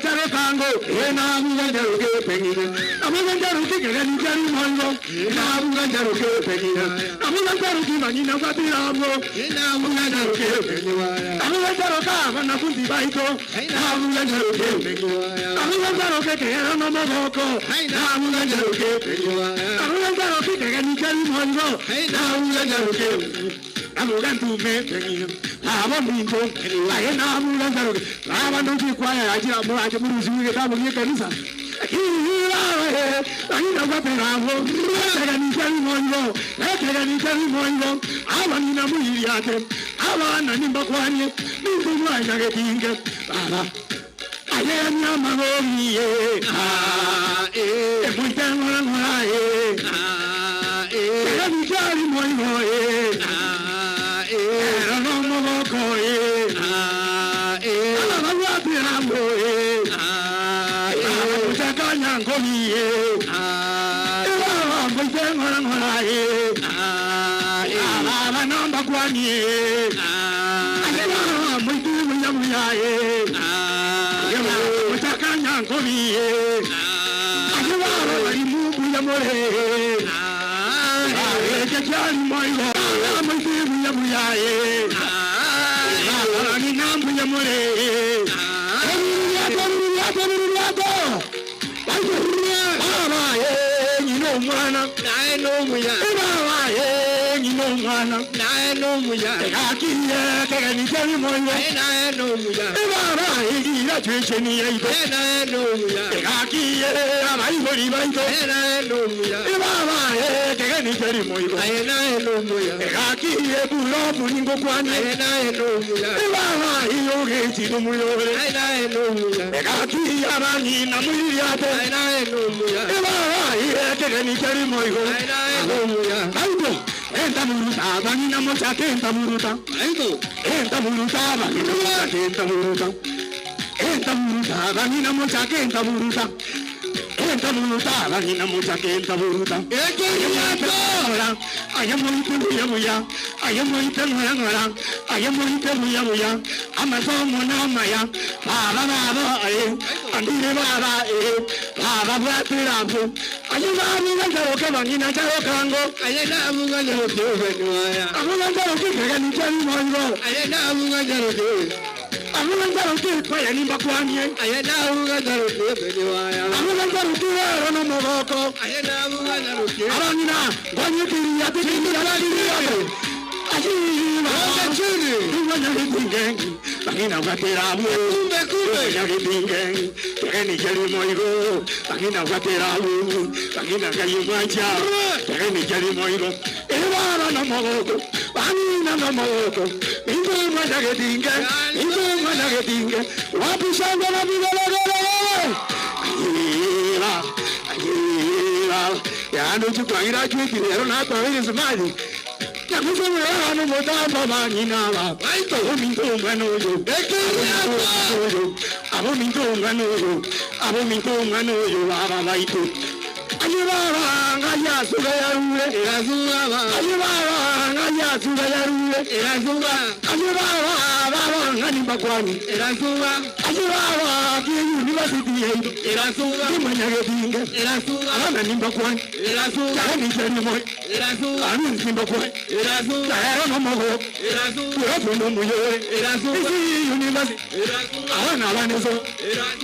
Jaro Kango, Namuga Jaruke Penina, Amuga Jaruki, and Jari Mongo, Namuga Jaruke Penina, Amuga Jaruki Manina Patiramo, Namuga Jaruke Penina, Amuga Jaroka, Naputi Baito, Namuga Jaruke Penina, Amuga Jaroke, Namoko, Namuga Jaruke Penina, Amuga Jaruki, and Jari Mongo, Namuga Jaruke. I'm going to make it. I want me to. I want to be quiet. I just want to move to the double year. I know what I want. I can I want to move. I want to move. I am not my own.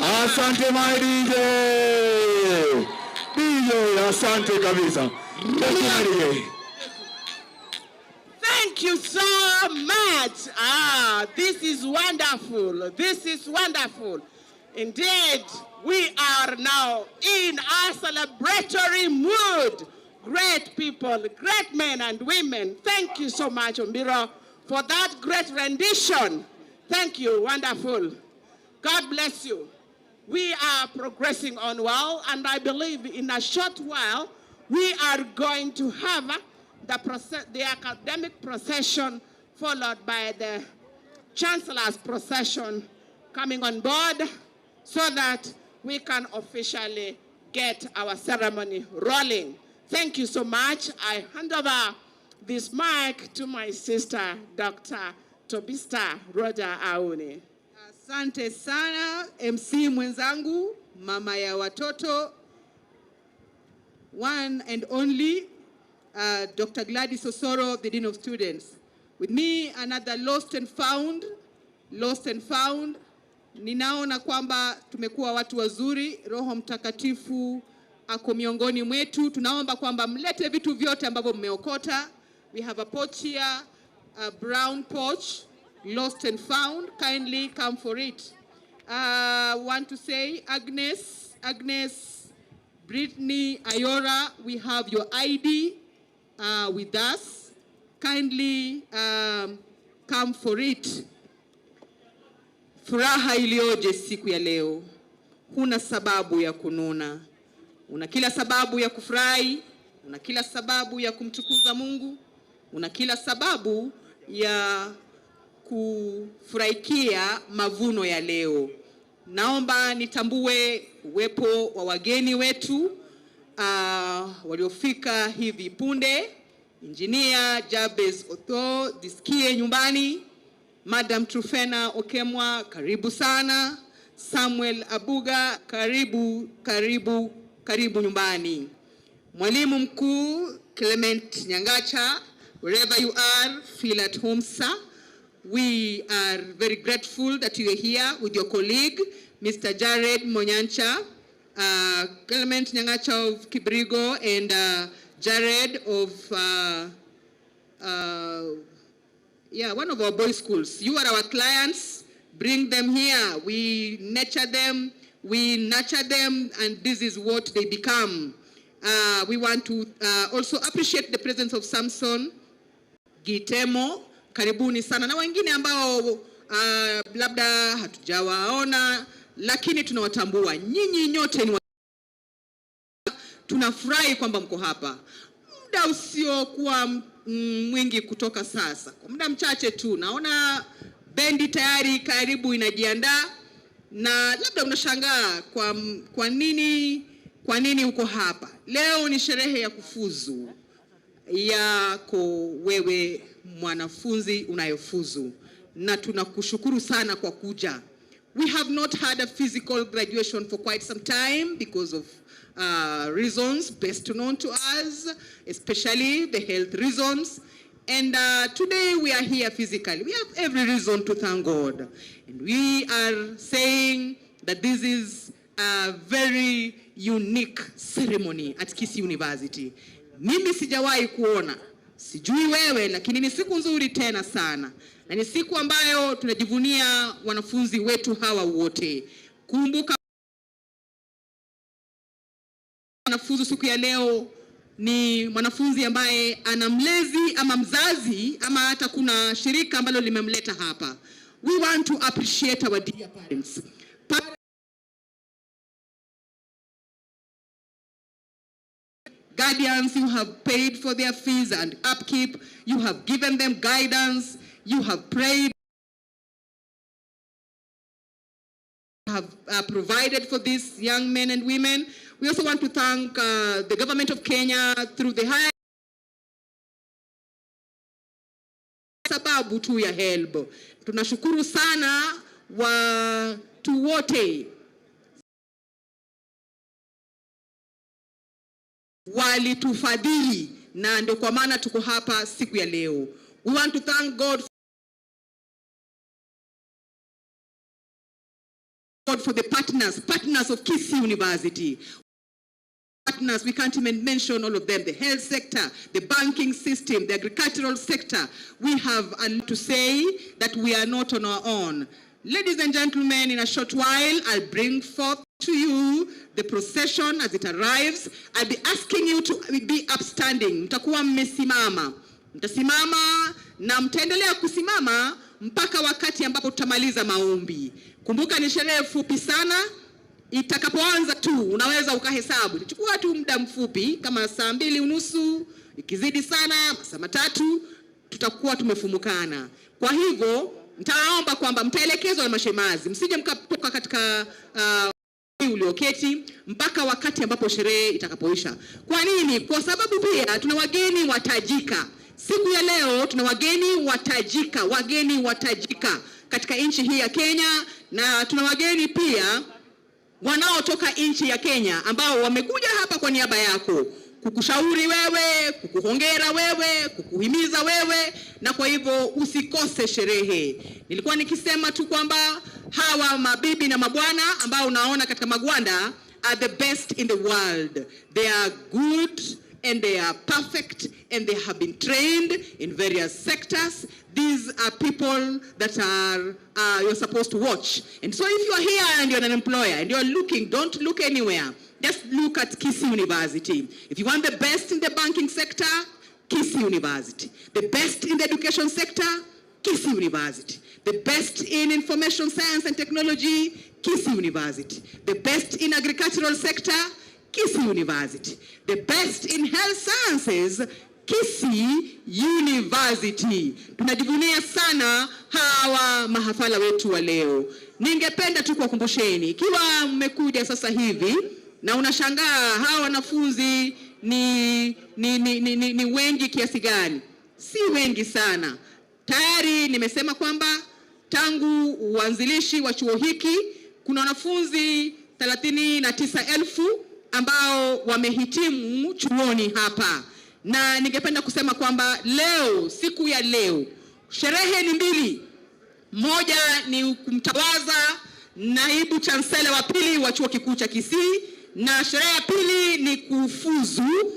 Asante my DJ. Asante kabisa. Thank you so much. This is wonderful. This is wonderful. Indeed, we are now in a celebratory mood. Great people, great men and women. Thank you so much, Umbiro, for that great rendition. Thank you, wonderful. God bless you. We are progressing on well, and I believe in a short while, we are going to have the academic procession followed by the Chancellor's procession coming on board so that we can officially get our ceremony rolling. Thank you so much. I hand over this mic to my sister, Dr. Tobista Roger Aouni. Asante sana MC mwenzangu, mama ya watoto, one and only Dr. Gladys Osoro, the Dean of Students. With me, another lost and found. Ninaona kwamba tumekuwa watu wazuri, Roho Mtakatifu ako miongoni mwetu. Tunaomba kwamba mlete vitu vyote ambavyo mmeokota. We have a pouch here, a brown pouch, lost and found. Kindly come for it. Want to say, Agnes, Brittany, Ayora, we have your ID with us. Kindly come for it. Furaha ilioje siku ya leo. Huna sababu ya kununa. Una kila sababu ya kufurahi. Una kila sababu ya kumtukuza Mungu. Una kila sababu ya kufurahikia mavuno ya leo. Naomba nitambue uwepo wa wageni wetu waliofika hivi punde. Engineer Jabez Otho, disikie nyumbani. Madam Trufena Okemwa, karibu sana. Samuel Abuga, karibu nyumbani. Mwalimu mkuu Clement Nyangacha, wherever you are, feel at home, sir. We are very grateful that you are here with your colleague, Mr. Jared Monyancha, Clement Nyangacha of Kibrigo, and Jared of one of our boys' schools. You are our clients. Bring them here. We nurture them, we nurture them, and this is what they become. We want to also appreciate the presence of Samson Gitemo. Karibuni sana na wengine ambao labda hatujawaona lakini tunawatambua. Nyinyi nyote ni tunafurahi kwamba mko hapa. Muda usiokuwa mwingi kutoka sasa, kwa muda mchache tu naona bendi tayari karibu inajiandaa, na labda unashangaa kwa nini uko hapa. Leo ni sherehe ya kufuzu yako wewe mwanafunzi unayofuzu, na tunakushukuru sana kwa kuja. We have not had a physical graduation for quite some time because of reasons best known to us, especially the health reasons. And today we are here physically. We have every reason to thank God. And we are saying that this is a very unique ceremony at Kisii University. Mimi sijawahi kuona, sijui wewe, lakini ni siku nzuri tena sana. Na ni siku ambayo tunajivunia wanafunzi wetu hawa wote. Kumbuka mwanafunzi siku ya leo ni mwanafunzi ambaye ana mlezi ama mzazi ama hata kuna shirika ambalo limemleta hapa. We want to appreciate our dear parents. Guardians, you have paid for their fees and upkeep. You have given them guidance. You have prayed. You have provided for these young men and women. We also want to thank the government of Kenya through the high sababu tu ya HELB. Tunashukuru sana watu wote walitufadhili, na ndio kwa maana tuko hapa siku ya leo. We want to thank God for the partners of Kisii University. Partners, we can't even mention all of them. The health sector, the banking system, the agricultural sector. We have a lot to say that we are not on our own. Ladies and gentlemen, in a short while, I'll bring forth to you the procession as it arrives. I'll be asking you to be upstanding. Mtakuwa mmesimama. Mtasimama na mtaendelea kusimama mpaka wakati ambapo tutamaliza maombi. Kumbuka ni sherehe fupi sana. Itakapoanza tu unaweza ukahesabu. Itachukua tu muda mfupi kama saa 2:30, ikizidi sana saa 3 tutakuwa tumefumukana. Kwa hivyo nitaomba kwamba mtaelekezwa na mashemazi. Msije mkatoka katika ulioketi mpaka wakati ambapo sherehe itakapoisha. Kwa nini? Kwa sababu pia tuna wageni watajika. Siku ya leo tuna wageni watajika katika nchi hii ya Kenya, na tuna wageni pia wanaotoka nchi ya Kenya ambao wamekuja hapa kwa niaba yako kukushauri wewe, kukuhongera wewe, kukuhimiza wewe, na kwa hivyo usikose sherehe. Nilikuwa nikisema tu kwamba hawa mabibi na mabwana ambao unaona katika magwanda are the best in the world. They are good and they are perfect and they have been trained in various sectors. These are people that are you're supposed to watch. And so if you are here and you're an employer and you're looking, don't look anywhere. Just look at Kisii University. If you want the best in the banking sector, Kisii University. The best in the education sector, Kisii University. The best in information science and technology, Kisii University. The best in agricultural sector, Kisii University. The best in health sciences, Kisii University. Tunajivunia sana hawa mahafala wetu wa leo. Ningependa tu kuwakumbusheni, ikiwa mmekuja sasa hivi na unashangaa hawa wanafunzi ni wengi kiasi gani? Si wengi sana. Tayari nimesema kwamba tangu uanzilishi wa chuo hiki kuna wanafunzi 39,000 ambao wamehitimu chuoni hapa. Na ningependa kusema kwamba leo, siku ya leo, sherehe ni mbili. Moja ni kumtawaza naibu chancellor wa pili wa chuo kikuu cha Kisii, na sherehe ya pili ni kufuzu.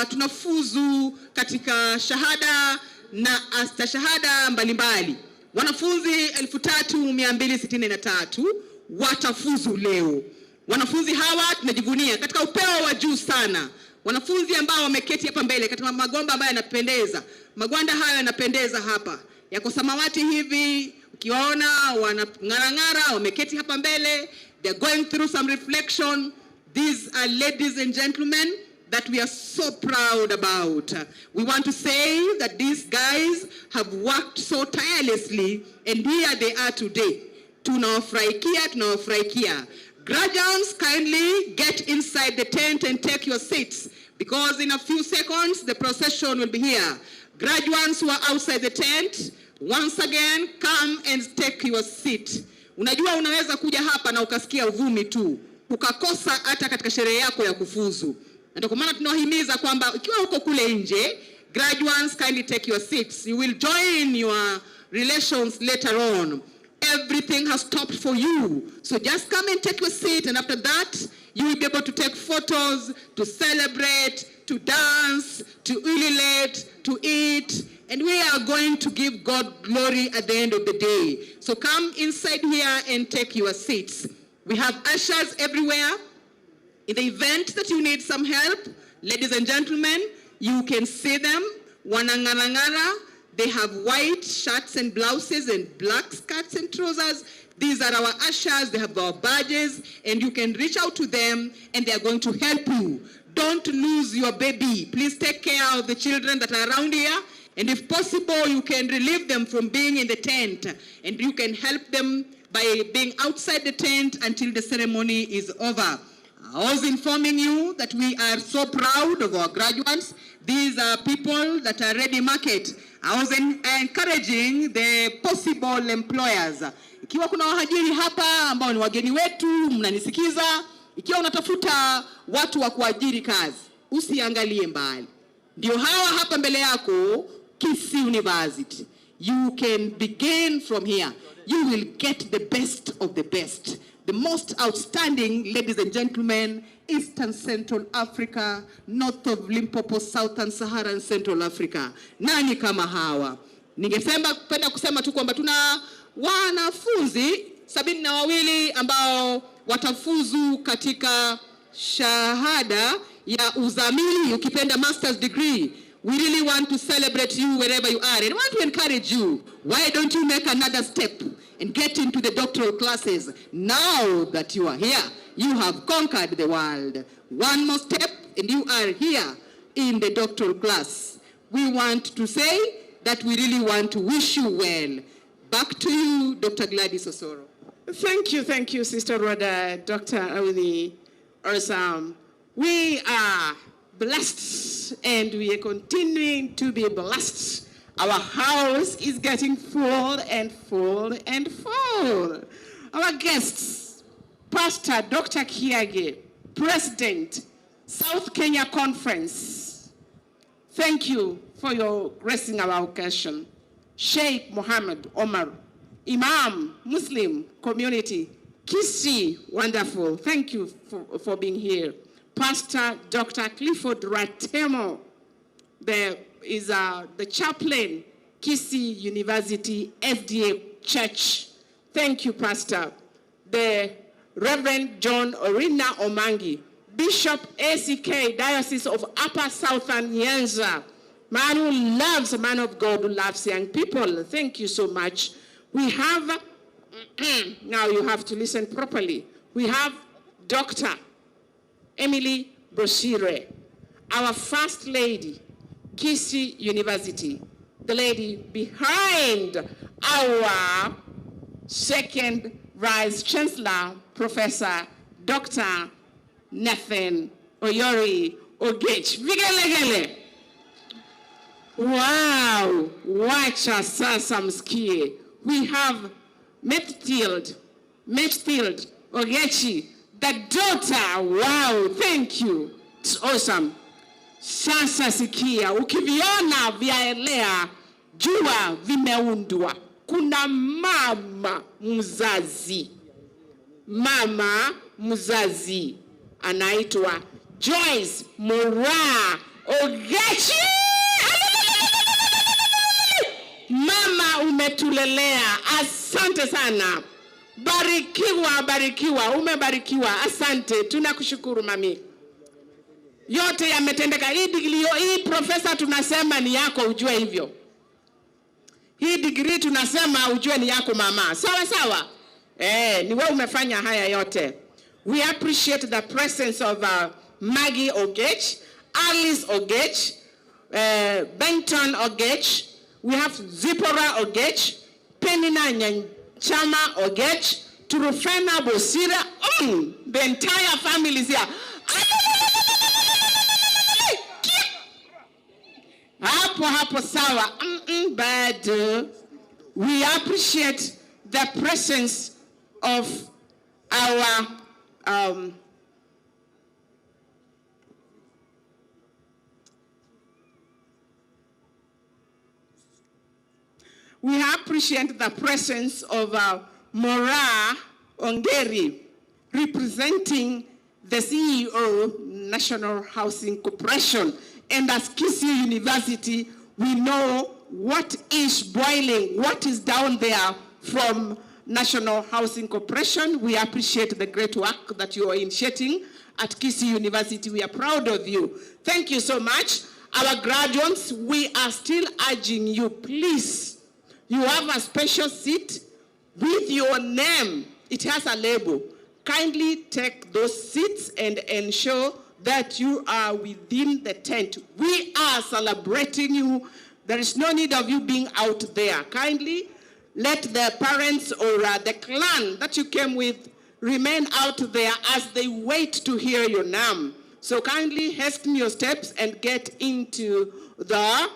Tunafuzu katika shahada na astashahada mbalimbali. Wanafunzi 3263 watafuzu leo. Wanafunzi hawa tunajivunia katika upeo wa juu sana. Wanafunzi ambao wameketi hapa mbele katika magomba ambayo yanapendeza. Magwanda haya yanapendeza hapa. Yako samawati hivi, ukiwaona wanang'ara wameketi hapa mbele. They're going through some reflection. These are ladies and gentlemen that we are so proud about. We want to say that these guys have worked so tirelessly and here they are today. Tunawafurahikia. Graduates, kindly get inside the tent and take your seats because in a few seconds the procession will be here. Graduates who are outside the tent, once again come and take your seat. Unajua unaweza kuja hapa na ukasikia uvumi tu, ukakosa hata katika sherehe yako ya kufuzu. Ndio kwa maana tunawahimiza kwamba ikiwa uko kule nje, graduates kindly take your seats. You will join your relations later on. Everything has stopped for you. So just come and take your seat, and after that, you will be able to take photos, to celebrate, to dance, to ululate, to eat, and we are going to give God glory at the end of the day. So come inside here and take your seats. We have ushers everywhere. In the event that you need some help, ladies and gentlemen, you can see them. Wanang'arang'ara. They have white shirts and blouses and black skirts and trousers. These are our ushers. They have our badges, and you can reach out to them, and they are going to help you. Don't lose your baby. Please take care of the children that are around here, and if possible, you can relieve them from being in the tent, and you can help them by being outside the tent until the ceremony is over. I was informing you that we are so proud of our graduates. These are people that are ready market. I was encouraging the possible employers. Ikiwa kuna wahajiri hapa ambao ni wageni wetu, mnanisikiza, ikiwa unatafuta watu wa kuajiri kazi, usiangalie mbali. Ndio hawa hapa mbele yako, Kisii University. You can begin from here. You will get the best of the best. The most outstanding, ladies and gentlemen, Eastern Central Africa, north of Limpopo, Southern Saharan Central Africa. Nani kama hawa? Ningependa kusema tu kwamba tuna wanafunzi 72 ambao watafuzu katika shahada ya uzamili, ukipenda master's degree. We really want to celebrate you wherever you are, and I want to encourage you. Why don't you make another step and get into the doctoral classes? Now that you are here, you have conquered the world. One more step and you are here in the doctoral class. We want to say that we really want to wish you well. Back to you, Dr. Gladys Osoro. Thank you, Sister Rhoda, Dr. Audi Orsam. We are blessed and we are continuing to be blessed. Our house is getting full and full and full. Our guests, Pastor Dr. Kiage, President, South Kenya Conference. Thank you for your gracing our occasion. Sheikh Mohammed Omar, Imam, Muslim community, Kisii, wonderful. Thank you for being here. Pastor Dr. Clifford Ratemo, there is the chaplain, Kisii University FDA Church. Thank you, Pastor. The Reverend John Orina Omangi, Bishop ACK, Diocese of Upper Southern Nyanza, man who loves, a man of God who loves young people. Thank you so much. We have, now you have to listen properly. We have Dr. Emily Brosire, our First Lady, Kisii University, the lady behind our second Vice Chancellor, Professor Dr. Nathan Oyori Ogech. Vigelegele. Wow, wacha sasa msikie. We have Matilde Ogechi, the daughter. Wow, thank you. It's awesome. Sasa sikia, ukiviona vyaelea, jua vimeundwa. Kuna mama mzazi. Mama mzazi anaitwa Joyce Mora Ogechi. Mama umetulelea, asante sana. Barikiwa, umebarikiwa, asante. Tunakushukuru mami. Yote yametendeka. Hii profesa tunasema ni yako, ujue hivyo. Hii degree tunasema ujue ni yako mama. Sawa sawa. Ni wewe umefanya haya yote. We appreciate the presence of Maggie Ogech, Alice Ogech, Benton Ogech. We have Zipporah Ogech, Penina Nyanchama Ogech, Turufena Bosira. The entire family is here. Hapo sawa. But we appreciate the presence of our we appreciate the presence of Mora Ongeri, representing the CEO, National Housing Corporation. And as Kisii University, we know what is boiling, what is down there from National Housing Corporation. We appreciate the great work that you are initiating at Kisii University. We are proud of you. Thank you so much. Our graduates, we are still urging you, please, you have a special seat with your name. It has a label. Kindly take those seats and ensure that you are within the tent. We are celebrating you. There is no need of you being out there. Kindly let the parents or the clan that you came with remain out there as they wait to hear your name. So kindly hasten your steps and get into the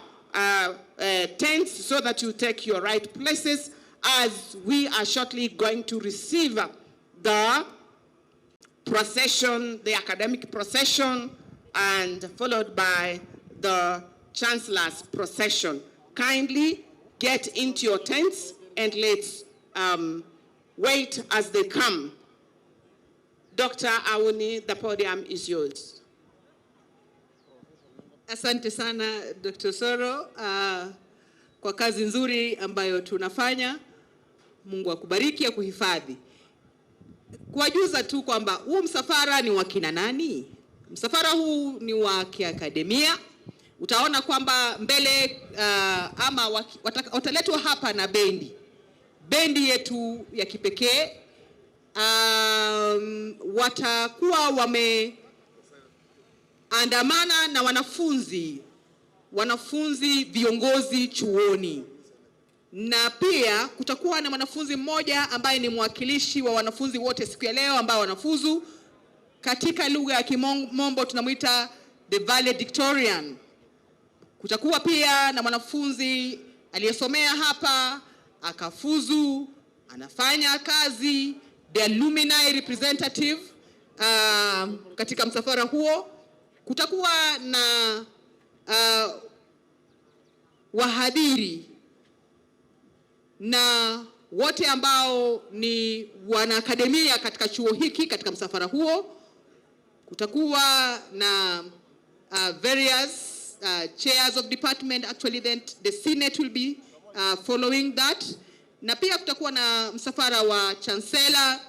tents so that you take your right places, as we are shortly going to receive the procession, the academic procession, and followed by the Chancellor's procession. Kindly get into your tents and let's wait as they come. Dr. Awuni, the podium is yours. Asante sana Dr. Soro kwa kazi nzuri ambayo tunafanya. Mungu akubariki, akuhifadhi. Kuwajuza tu kwamba huu msafara ni wa kina nani? Msafara huu ni wa kiakademia. Utaona kwamba mbele ama wataletwa hapa na bendi. Bendi yetu ya kipekee. Watakuwa wameandamana na wanafunzi viongozi chuoni. Na pia kutakuwa na mwanafunzi mmoja ambaye ni mwakilishi wa wanafunzi wote siku ya leo ambao wanafuzu. Katika lugha ya Kimombo tunamuita the valedictorian. Kutakuwa pia na mwanafunzi aliyesomea hapa, akafuzu, anafanya kazi, the alumni representative katika msafara huo. Kutakuwa na wahadhiri na wote ambao ni wanaakademia katika chuo hiki katika msafara huo. Kutakuwa na various chairs of department, actually then the Senate will be following that. Na pia kutakuwa na msafara wa chancellor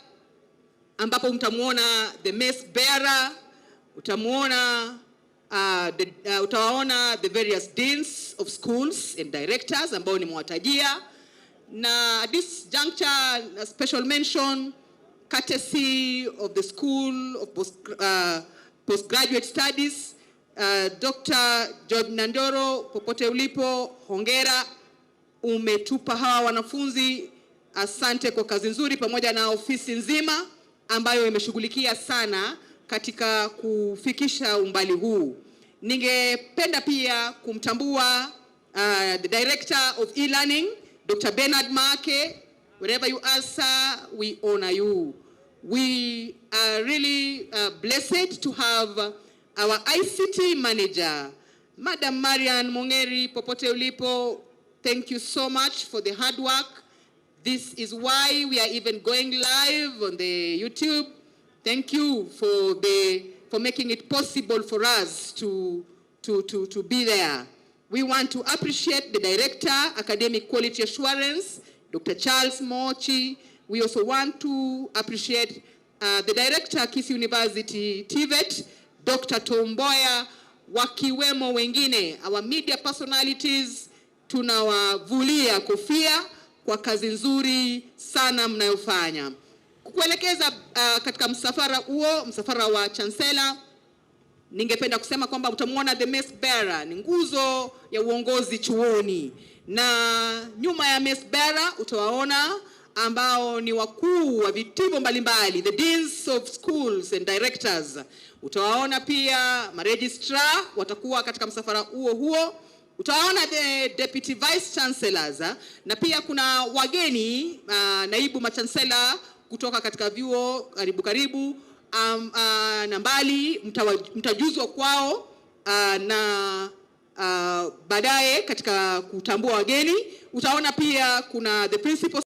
ambapo mtamuona the mace bearer, utamuona utawaona the various deans of schools and directors ambao nimewatajia. Na at this juncture, a special mention, courtesy of the School of Postgraduate Studies, Dr. George Nandoro, popote ulipo, hongera, umetupa hawa wanafunzi. Asante kwa kazi nzuri, pamoja na ofisi nzima ambayo imeshughulikia sana katika kufikisha umbali huu. Ningependa pia kumtambua the Director of E-Learning, Dr. Bernard Make. Wherever you are, sir, we honor you. We are really blessed to have our ICT manager, Madam Marian Mongeri, popote ulipo. Thank you so much for the hard work. This is why we are even going live on the YouTube. Thank you for making it possible for us to be there. We want to appreciate the Director, Academic Quality Assurance, Dr. Charles Mochi. We also want to appreciate the Director, Kisii University, TVET, Dr. Tomboya, wakiwemo wengine, our media personalities. Tunawavulia kofia kwa kazi nzuri sana mnayofanya. Kukuelekeza katika msafara huo, msafara wa chancellor, ningependa kusema kwamba utamuona the mace bearer, ni nguzo ya uongozi chuoni. Na nyuma ya mace bearer utawaona ambao ni wakuu wa vitivo mbalimbali, the deans of schools and directors. Utawaona pia registrar watakuwa katika msafara huo. Utaona the deputy vice chancellors, na pia kuna wageni naibu machancellor kutoka katika vyuo karibu na mbali, mtajuzwa kwao na baadaye katika kutambua wageni. Utaona pia kuna the principal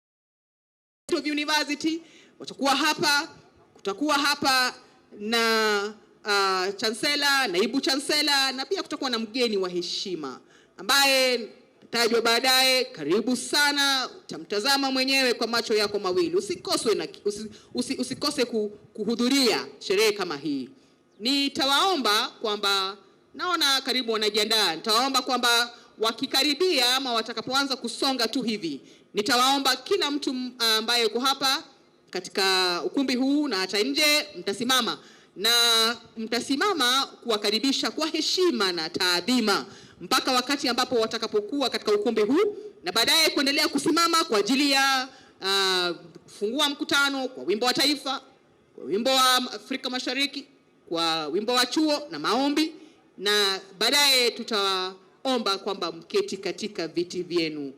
of university watakuwa hapa. Kutakuwa hapa na chancellor, naibu chancellor, na pia kutakuwa na mgeni wa heshima ambaye tajwa baadaye. Karibu sana, utamtazama mwenyewe kwa macho yako mawili. Usikose kuhudhuria sherehe kama hii. Nitawaomba kwamba, naona karibu wanajiandaa, nitawaomba kwamba wakikaribia ama watakapoanza kusonga tu hivi, nitawaomba kila mtu ambaye yuko hapa katika ukumbi huu na hata nje, mtasimama na mtasimama kuwakaribisha kwa heshima na taadhima mpaka wakati ambapo watakapokuwa katika ukumbi huu, na baadaye kuendelea kusimama kwa ajili ya kufungua mkutano kwa wimbo wa taifa, kwa wimbo wa Afrika Mashariki, kwa wimbo wa chuo na maombi, na baadaye tutaomba kwamba mketi katika viti vyenu.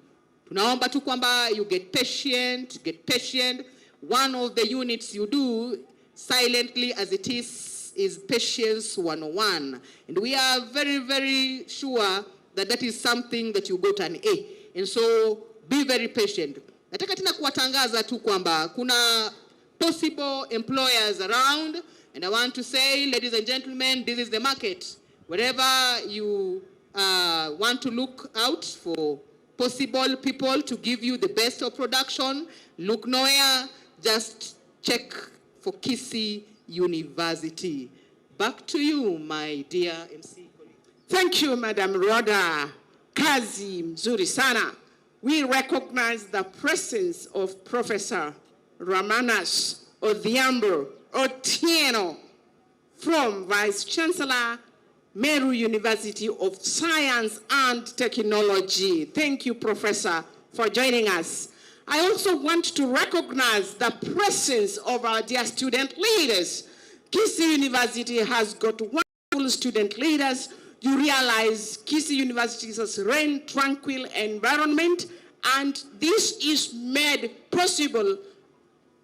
Tunaomba tu kwamba you get patient. One of the units you do silently as it is patience 101, and we are very, very sure that is something that you got an A, and so be very patient. Nataka tena kuwatangaza tu kwamba kuna possible employers around, and I want to say, ladies and gentlemen, this is the market. Wherever you want to look out for possible people to give you the best of production, look nowhere, just check for Kisii University. Back to you, my dear MC. Thank you, Madam Rhoda. Kazi mzuri sana. We recognize the presence of Professor Ramanas Odhiambo Otieno from Vice Chancellor, Meru University of Science and Technology. Thank you, Professor, for joining us. I also want to recognize the presence of our dear student leaders. Kisii University has got wonderful wonderful student leaders. You realize Kisii University is a serene, tranquil environment, and this is made possible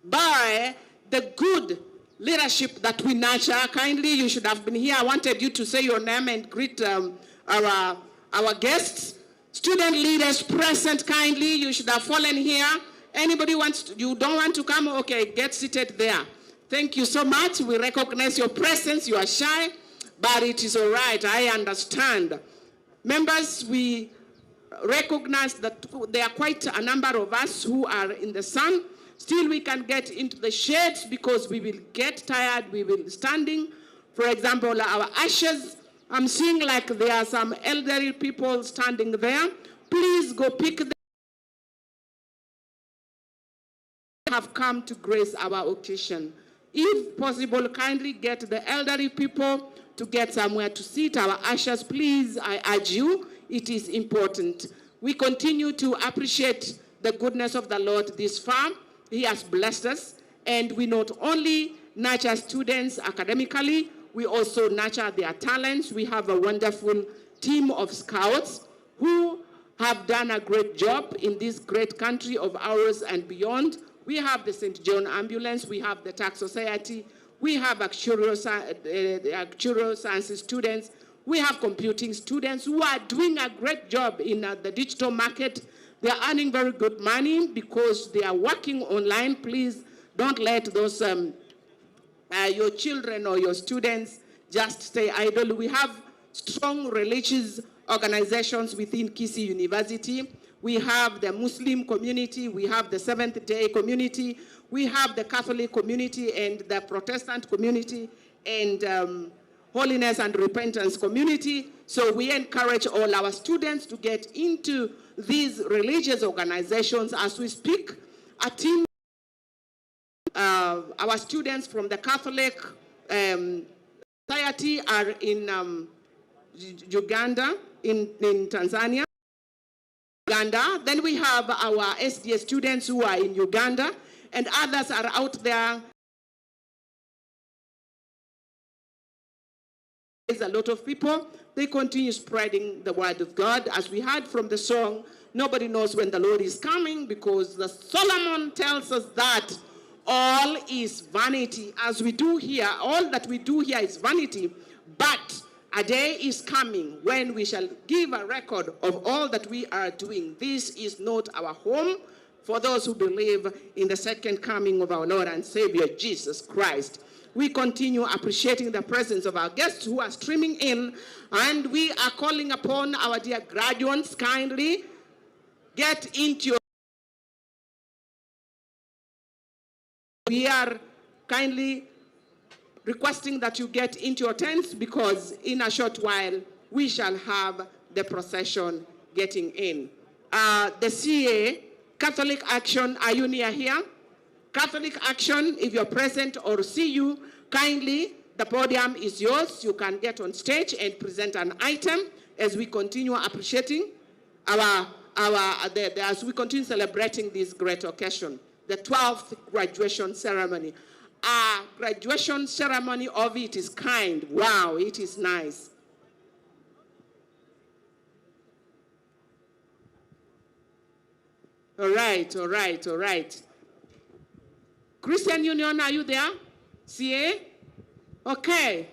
by the good leadership that we nurture. Kindly, you should have been here. I wanted you to say your name and greet our guests. Student leaders present, kindly, you should have fallen here. Anybody you don't want to come? Okay, get seated there. Thank you so much. We recognize your presence. You are shy, but it is all right. I understand. Members, we recognize that there are quite a number of us who are in the sun. Still, we can get into the shades because we will get tired. We will be standing. For example, our ushers, I'm seeing like there are some elderly people standing there. Please go pick them. Have come to grace our occasion. If possible, kindly get the elderly people to get somewhere to sit. Our ushers, please, I urge you, it is important. We continue to appreciate the goodness of the Lord this far. He has blessed us, and we not only nurture students academically, we also nurture their talents. We have a wonderful team of scouts who have done a great job in this great country of ours and beyond. We have the St. John Ambulance, we have the Tax Society, we have actuarial sciences students, we have computing students who are doing a great job in the digital market. They are earning very good money because they are working online. Please don't let those, your children or your students just stay idle. We have strong religious organizations within Kisii University. We have the Muslim community, we have the Seventh-day community, we have the Catholic community and the Protestant community and Holiness and Repentance community. So we encourage all our students to get into these religious organizations. As we speak, a team, our students from the Catholic Society are in Uganda, in Tanzania. Then we have our SDA students who are in Uganda, and others are out there. There's a lot of people. They continue spreading the word of God. As we heard from the song, nobody knows when the Lord is coming, because the Solomon tells us that all is vanity. As we do here, all that we do here is vanity, but a day is coming when we shall give a record of all that we are doing. This is not our home for those who believe in the second coming of our Lord and Savior, Jesus Christ. We continue appreciating the presence of our guests who are streaming in, and we are calling upon our dear graduates, kindly get into your... We are kindly requesting that you get into your tents, because in a short while we shall have the procession getting in. The CA, Catholic Action, are you near here? Catholic Action, if you're present or see you, kindly, the podium is yours. You can get on stage and present an item as we continue appreciating as we continue celebrating this great occasion, the 12th graduation ceremony. Our graduation ceremony of it is kind. Wow, it is nice. All right. Christian Union, are you there? CA? Okay.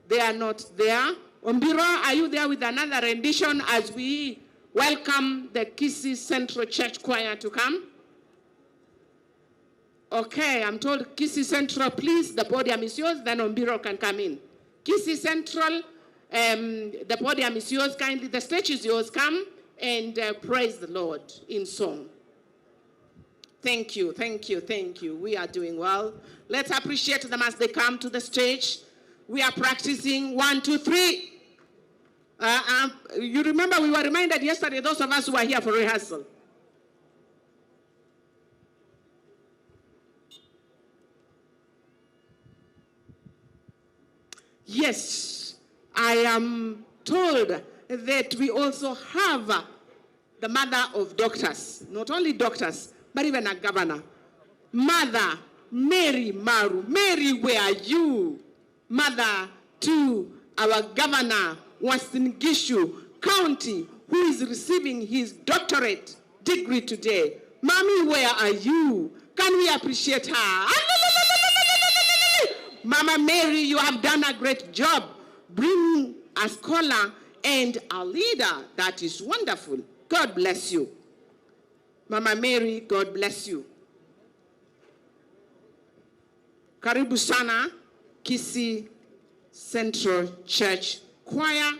They are not there. Ombiro, are you there with another rendition as we welcome the Kisii Central Church Choir to come? Okay, I'm told Kisii Central, please, the podium is yours, then Ombiro can come in. Kisii Central, the podium is yours, kindly, the stage is yours, come and praise the Lord in song. Thank you. We are doing well. Let's appreciate them as they come to the stage. We are practicing 1, 2, 3. You remember we were reminded yesterday, those of us who are here for rehearsal. Yes, I am told that we also have the mother of doctors, not only doctors, but even a governor. Mother Mary Maru. Mary, where are you? Mother to our governor, Uasin Gishu County, who is receiving his doctorate degree today. Mommy, where are you? Can we appreciate her? Mama Mary, you have done a great job bringing a scholar and a leader. That is wonderful. God bless you. Mama Mary, God bless you. Karibu sana, Kisii Central Church Choir.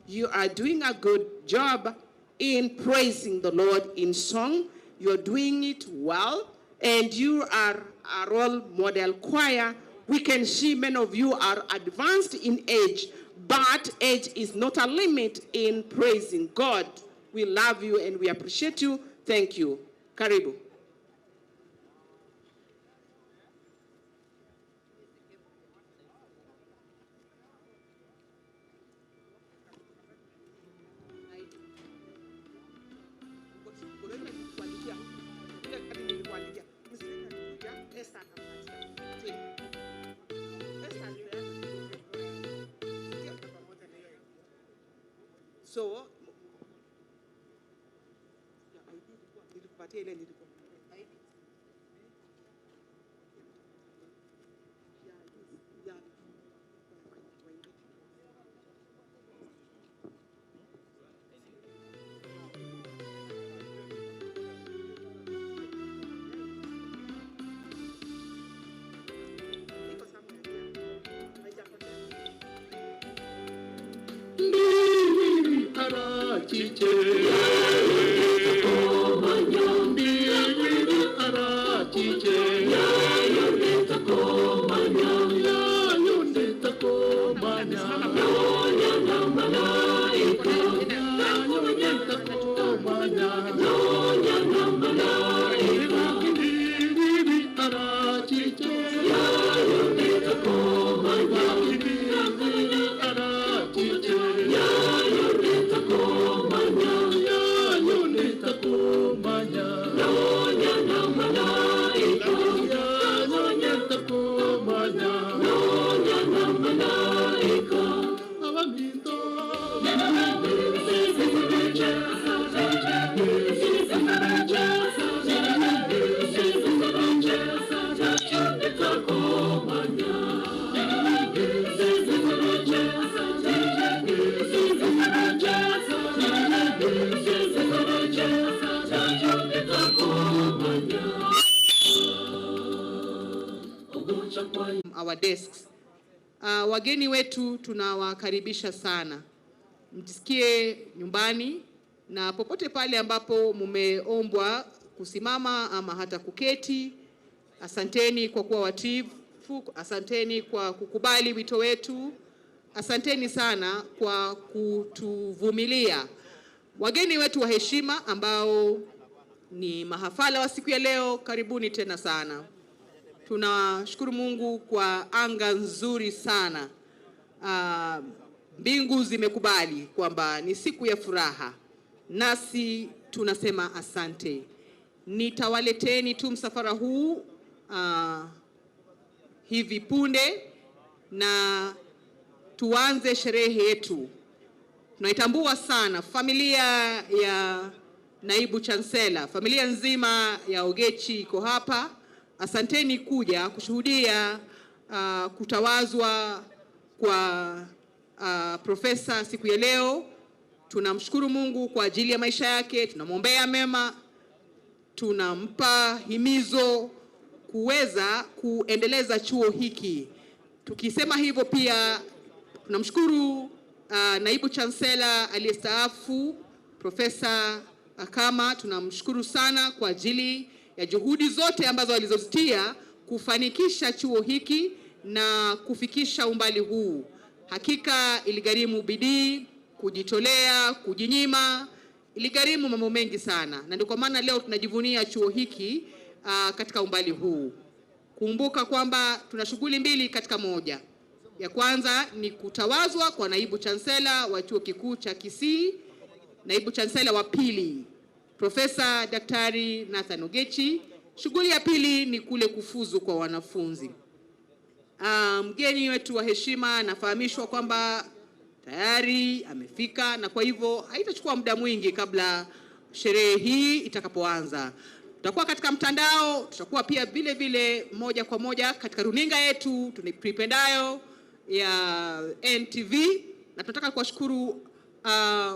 You are doing a good job in praising the Lord in song. You're doing it well, and you are a role model choir. We can see many of you are advanced in age, but age is not a limit in praising God. We love you and we appreciate you. Thank you. Karibu. So, our desks. Wageni wetu tunawakaribisha sana. Mjisikie nyumbani na popote pale ambapo mumeombwa kusimama ama hata kuketi. Asanteni kwa kuwa watifu, asanteni kwa kukubali wito wetu. Asanteni sana kwa kutuvumilia. Wageni wetu wa heshima ambao ni mahafala wa siku ya leo, karibuni tena sana. Tunashukuru Mungu kwa anga nzuri sana. Mbingu zimekubali kwamba ni siku ya furaha. Nasi tunasema asante. Nitawaleteni tu msafara huu hivi punde na tuanze sherehe yetu. Tunaitambua sana familia ya Naibu Chancellor, familia nzima ya Ogechi iko hapa. Asanteni kuja kushuhudia kutawazwa kwa profesa siku ya leo. Tunamshukuru Mungu kwa ajili ya maisha yake, tunamwombea mema, tunampa himizo kuweza kuendeleza chuo hiki. Tukisema hivyo pia tunamshukuru Naibu Chancellor aliyestaafu Profesa Akama. Tunamshukuru sana kwa ajili ya juhudi zote ambazo alizozitia kufanikisha chuo hiki na kufikisha umbali huu. Hakika iligharimu bidii, kujitolea, kujinyima, iligharimu mambo mengi sana. Na ndio kwa maana leo tunajivunia chuo hiki katika umbali huu. Kumbuka kwamba tuna shughuli mbili katika moja. Ya kwanza ni kutawazwa kwa Naibu Chancellor wa Chuo Kikuu cha Kisii. Naibu Chancellor wa pili Profesa Daktari Nathan Ogechi. Shughuli ya pili ni kule kufuzu kwa wanafunzi. Mgeni wetu wa heshima anafahamishwa kwamba tayari amefika, na kwa hivyo haitachukua muda mwingi kabla sherehe hii itakapoanza. Tutakuwa katika mtandao, tutakuwa pia vile vile moja kwa moja katika runinga yetu tuipendayo ya NTV, na tunataka kuwashukuru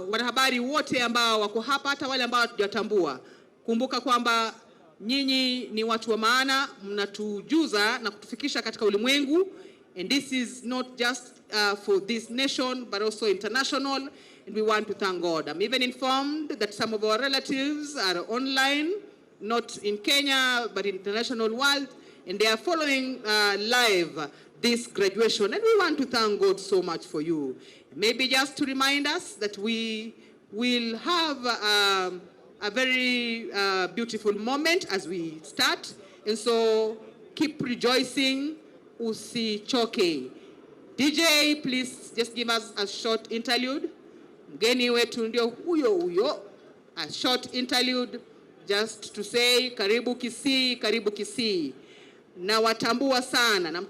wanahabari wote ambao wako hapa, hata wale ambao hatujatambua. Kumbuka kwamba nyinyi ni watu wa maana, mnatujuza na kutufikisha katika ulimwengu, and this is not just for this nation but also international, and we want to thank God. I'm even informed that some of our relatives are online, not in Kenya but in the international world, and they are following live this graduation, and we want to thank God so much for you. Maybe just to remind us that we will have a very beautiful moment as we start, and so keep rejoicing, usichoke. DJ, please just give us a short interlude. Mgeni wetu ndio huyo, a short interlude just to say karibu Kisii, karibu Kisii. Na watambua sana, na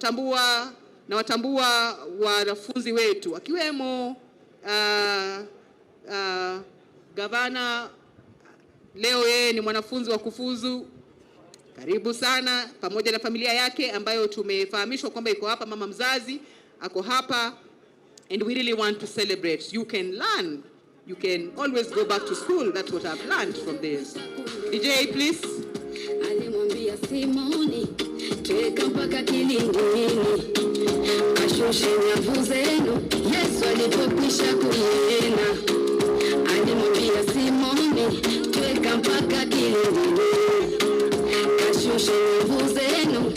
watambua wanafunzi wetu akiwemo gavana, leo yeye ni mwanafunzi wa kufuzu. Karibu sana, pamoja na familia yake ambayo tumefahamishwa kwamba iko hapa, mama mzazi ako hapa, and we really want to celebrate. You can learn, you can always go back to school. That's what I've learned from this. DJ, please. Alimwambia Simoni, tweka mpaka kilindini, kashushe nyavu zenu, Yesu alipokwisha kunena. Alimwambia Simoni, tweka mpaka kilindini, kashushe nyavu zenu.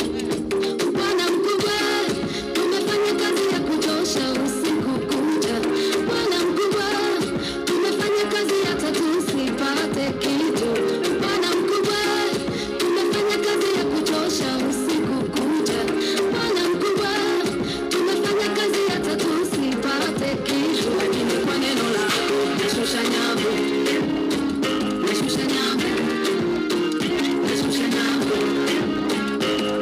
Bwana mkubwa, tumefanya kazi ya kuchosha usiku kucha. Bwana mkubwa, tumefanya kazi hata tusipate kitu. Bwana mkubwa, tumefanya kazi ya kuchosha usiku kucha. Bwana mkubwa, tumefanya kazi hata tusipate kitu. Lakini kwa neno lako nashusha nyavu, nashusha nyavu, nashusha nyavu,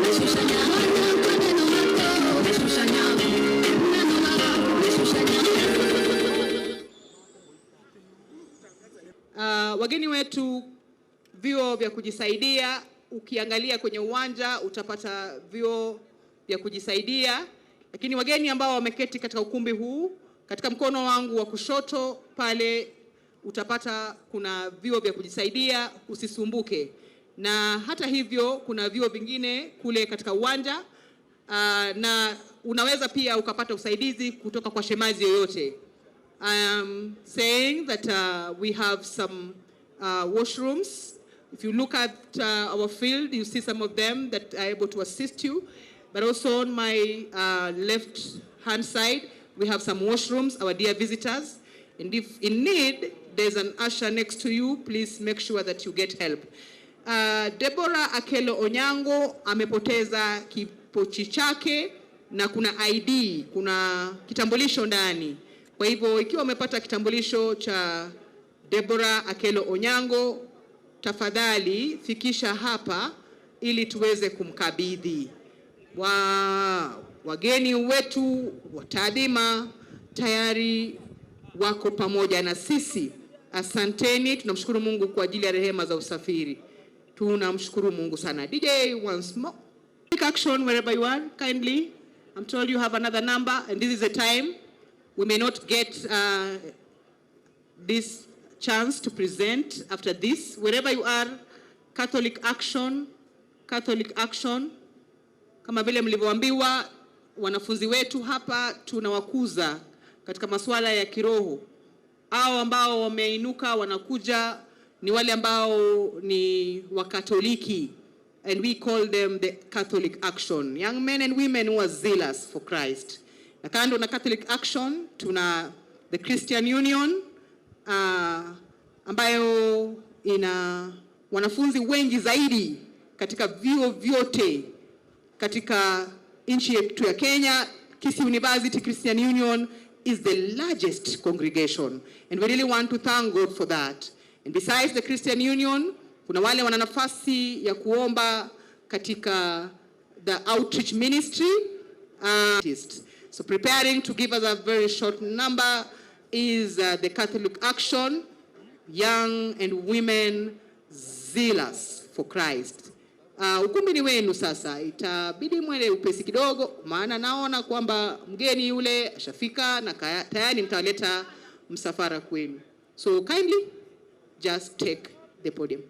nashusha nyavu. Kwa neno lako nashusha nyavu, neno lako nashusha nyavu. Wageni wetu, vyuo vya kujisaidia, ukiangalia kwenye uwanja utapata vyuo vya kujisaidia, lakini wageni ambao wameketi katika ukumbi huu, katika mkono wangu wa kushoto pale utapata kuna vyuo vya kujisaidia, usisumbuke. Na hata hivyo kuna vyuo vingine kule katika uwanja, na unaweza pia ukapata usaidizi kutoka kwa shemazi yoyote. I am saying that we have some washrooms. If you look at our field, you see some of them that are able to assist you. But also on my left hand side, we have some washrooms, our dear visitors. And if in need, there's an usher next to you. Please make sure that you get help. Deborah Akelo Onyango amepoteza kipochi chake na kuna ID, kuna kitambulisho ndani. Kwa hivyo ikiwa umepata kitambulisho cha Deborah Akelo Onyango, tafadhali fikisha hapa ili tuweze kumkabidhi. Wageni wetu wataadhima tayari wako pamoja na sisi. Asanteni, tunamshukuru Mungu kwa ajili ya rehema za usafiri. Tunamshukuru Mungu sana. DJ, once more. Take action wherever you are, kindly. I'm told you have another number, and this is the time. We may not get this chance to present after this. Wherever you are, Catholic Action, Catholic Action. Kama vile mlivyoambiwa, wanafunzi wetu hapa tunawakuza katika masuala ya kiroho. Hao ambao wameinuka wanakuja ni wale ambao ni Wakatoliki, and we call them the Catholic Action. Young men and women who are zealous for Christ. Na kando na Catholic Action, tuna the Christian Union, ambayo ina wanafunzi wengi zaidi katika vyuo vyote katika nchi yetu ya Kenya. Kisii University Christian Union is the largest congregation, and we really want to thank God for that. And besides the Christian Union, kuna wale wana nafasi ya kuomba katika the outreach ministry. So preparing to give us a very short number is the Catholic Action, Young and Women Zealous for Christ. Ukumbi ni wenu sasa, itabidi mwele upesi kidogo, maana naona kwamba mgeni yule ashafika na tayari mtawaleta msafara kwenu. So kindly just take the podium.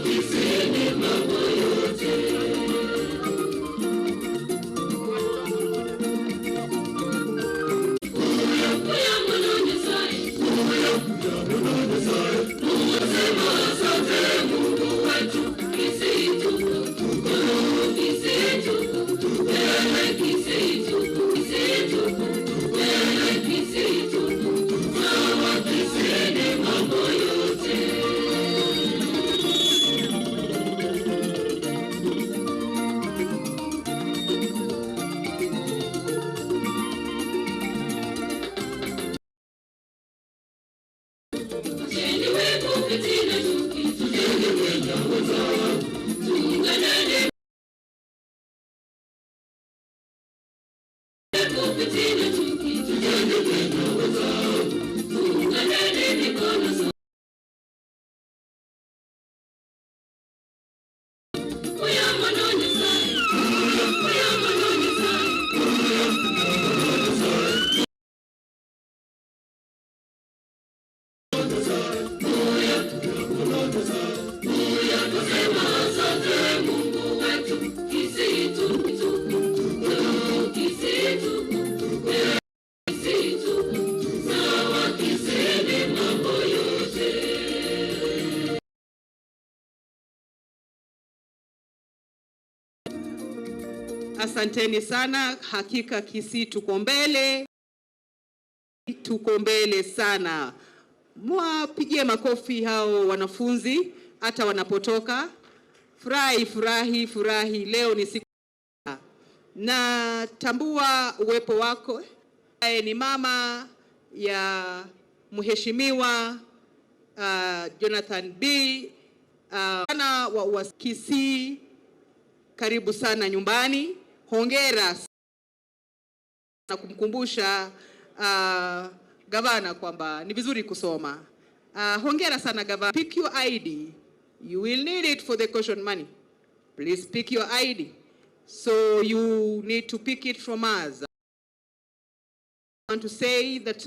Kisii, mambo yote Asanteni sana, hakika Kisii tuko mbele sana. Mwapigie makofi hao wanafunzi hata wanapotoka. Furahi, leo ni siku. Na tambua uwepo wako. Ni mama ya Mheshimiwa Jonathan B. wa Kisii, karibu sana nyumbani. Hongera na kumkumbusha gavana kwamba ni vizuri kusoma. Hongera sana gavana. Pick your ID. You will need it for the caution money. Please pick your ID. So you need to pick it from us. I want to say that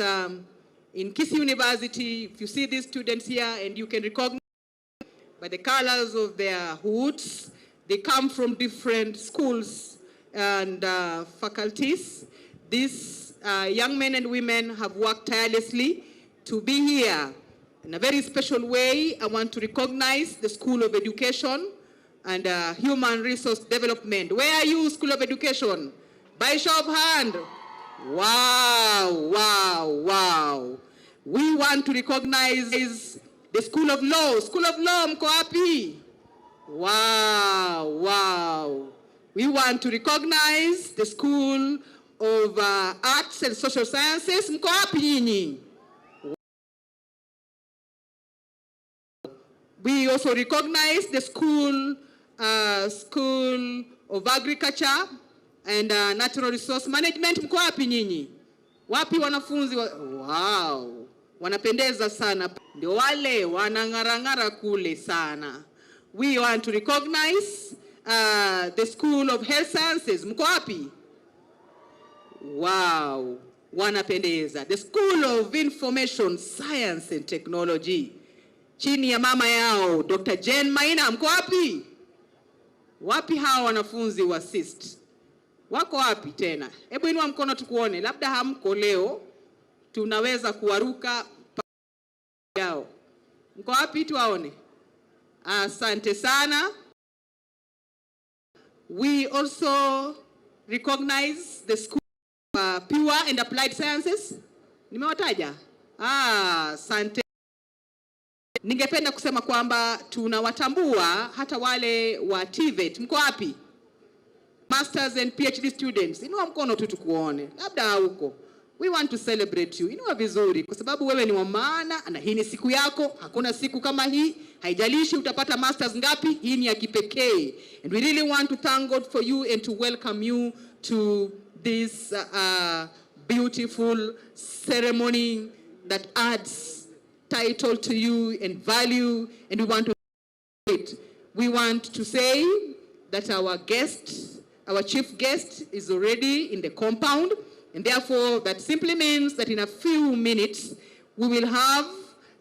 in Kisii University, if you see these students here and you can recognize by the colors of their hoods, they come from different schools and faculties. These young men and women have worked tirelessly to be here. In a very special way, I want to recognize the School of Education and Human Resource Development. Where are you, School of Education? By show of hand. Wow. We want to recognize the School of Law. School of Law, mko wapi? Wow. We want to recognize the School of Arts and Social Sciences. Mko wapi nyinyi? We also recognize the School of Agriculture and Natural Resource Management. Mko wapi nyinyi? Wapi wanafunzi? Wow, wanapendeza sana. Ndio wale wanang'arang'ara kule sana. We want to recognize the School of Health Sciences. Mko wapi? Wow, wanapendeza. The School of Information Science and Technology, chini ya mama yao Dr. Jane Maina. Mko wapi? Wapi hawa wanafunzi wa assist? Wako wapi tena? Hebu inua mkono tukuone. Labda hamko leo, tunaweza kuwaruka yao. Mko wapi tuwaone? Asante sana. We also recognize the School of Pure and Applied Sciences. Nimewataja? Asante. Ningependa kusema kwamba tunawatambua hata wale wa TVET. Mko wapi? Masters and PhD students. Inua mkono tu tukuone. Labda huko. We want to celebrate you. Inua vizuri kwa sababu wewe ni wa maana na hii ni siku yako. Hakuna siku kama hii. Haijalishi utapata masters ngapi, hii ni ya kipekee. And we really want to thank God for you and to welcome you to this beautiful ceremony that adds title to you and value, and we want to say that our chief guest is already in the compound, and therefore that simply means that in a few minutes we will have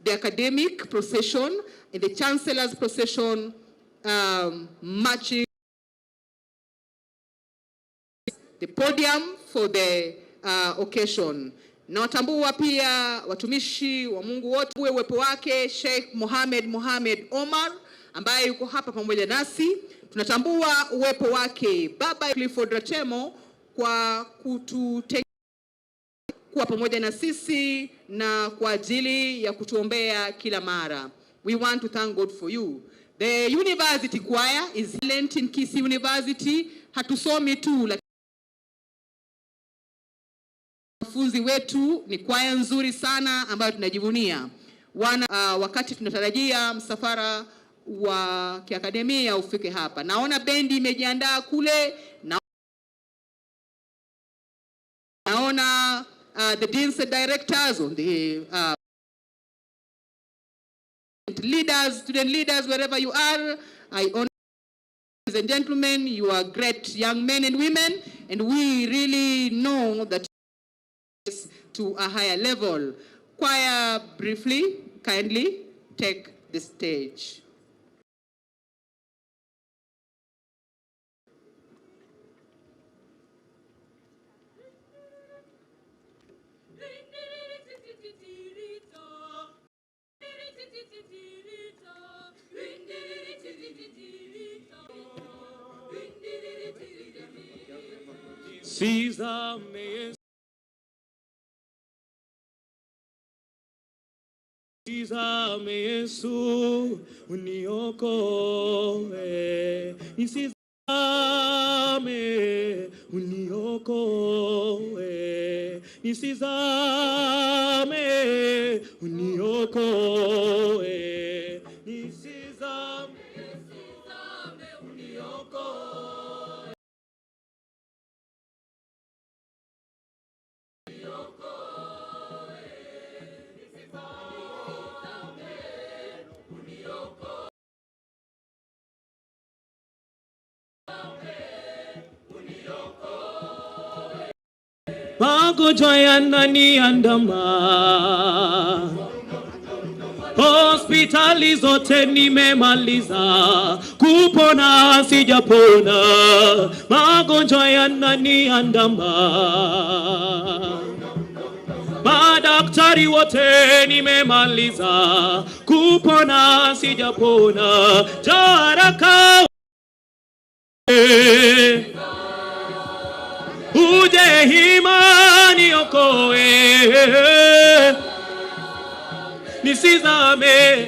the academic procession and the chancellor's procession matching the podium for the occasion. Na watambua pia watumishi wa Mungu wote uwepo wake Sheikh Mohamed Omar ambaye yuko hapa pamoja nasi. Tunatambua uwepo wake Baba Clifford Ratemo kwa kututenga kuwa pamoja na sisi na kwa ajili ya kutuombea kila mara. We want to thank God for you. The university choir is lent in Kisii University. Hatusomi tu, wanafunzi wetu ni kwaya nzuri sana ambayo tunajivunia. Wakati tunatarajia msafara wa kiakademia ufike hapa. Naona bendi imejiandaa kule. Naona the deans and directors, on the student leaders, wherever you are. I honor you, ladies and gentlemen. You are great young men and women, and we really know that to a higher level. Choir, briefly, kindly take the stage. nisizame nisizame Yesu uniokoe, nisizame uniokoe, nisizame uniokoe, nisizame uniokoe. Magonjwa yananiandama, hospitali zote nimemaliza, kupona sijapona. Magonjwa yananiandama, madaktari wote nimemaliza, kupona sijapona. Jaraka uje imani okoe, nisizame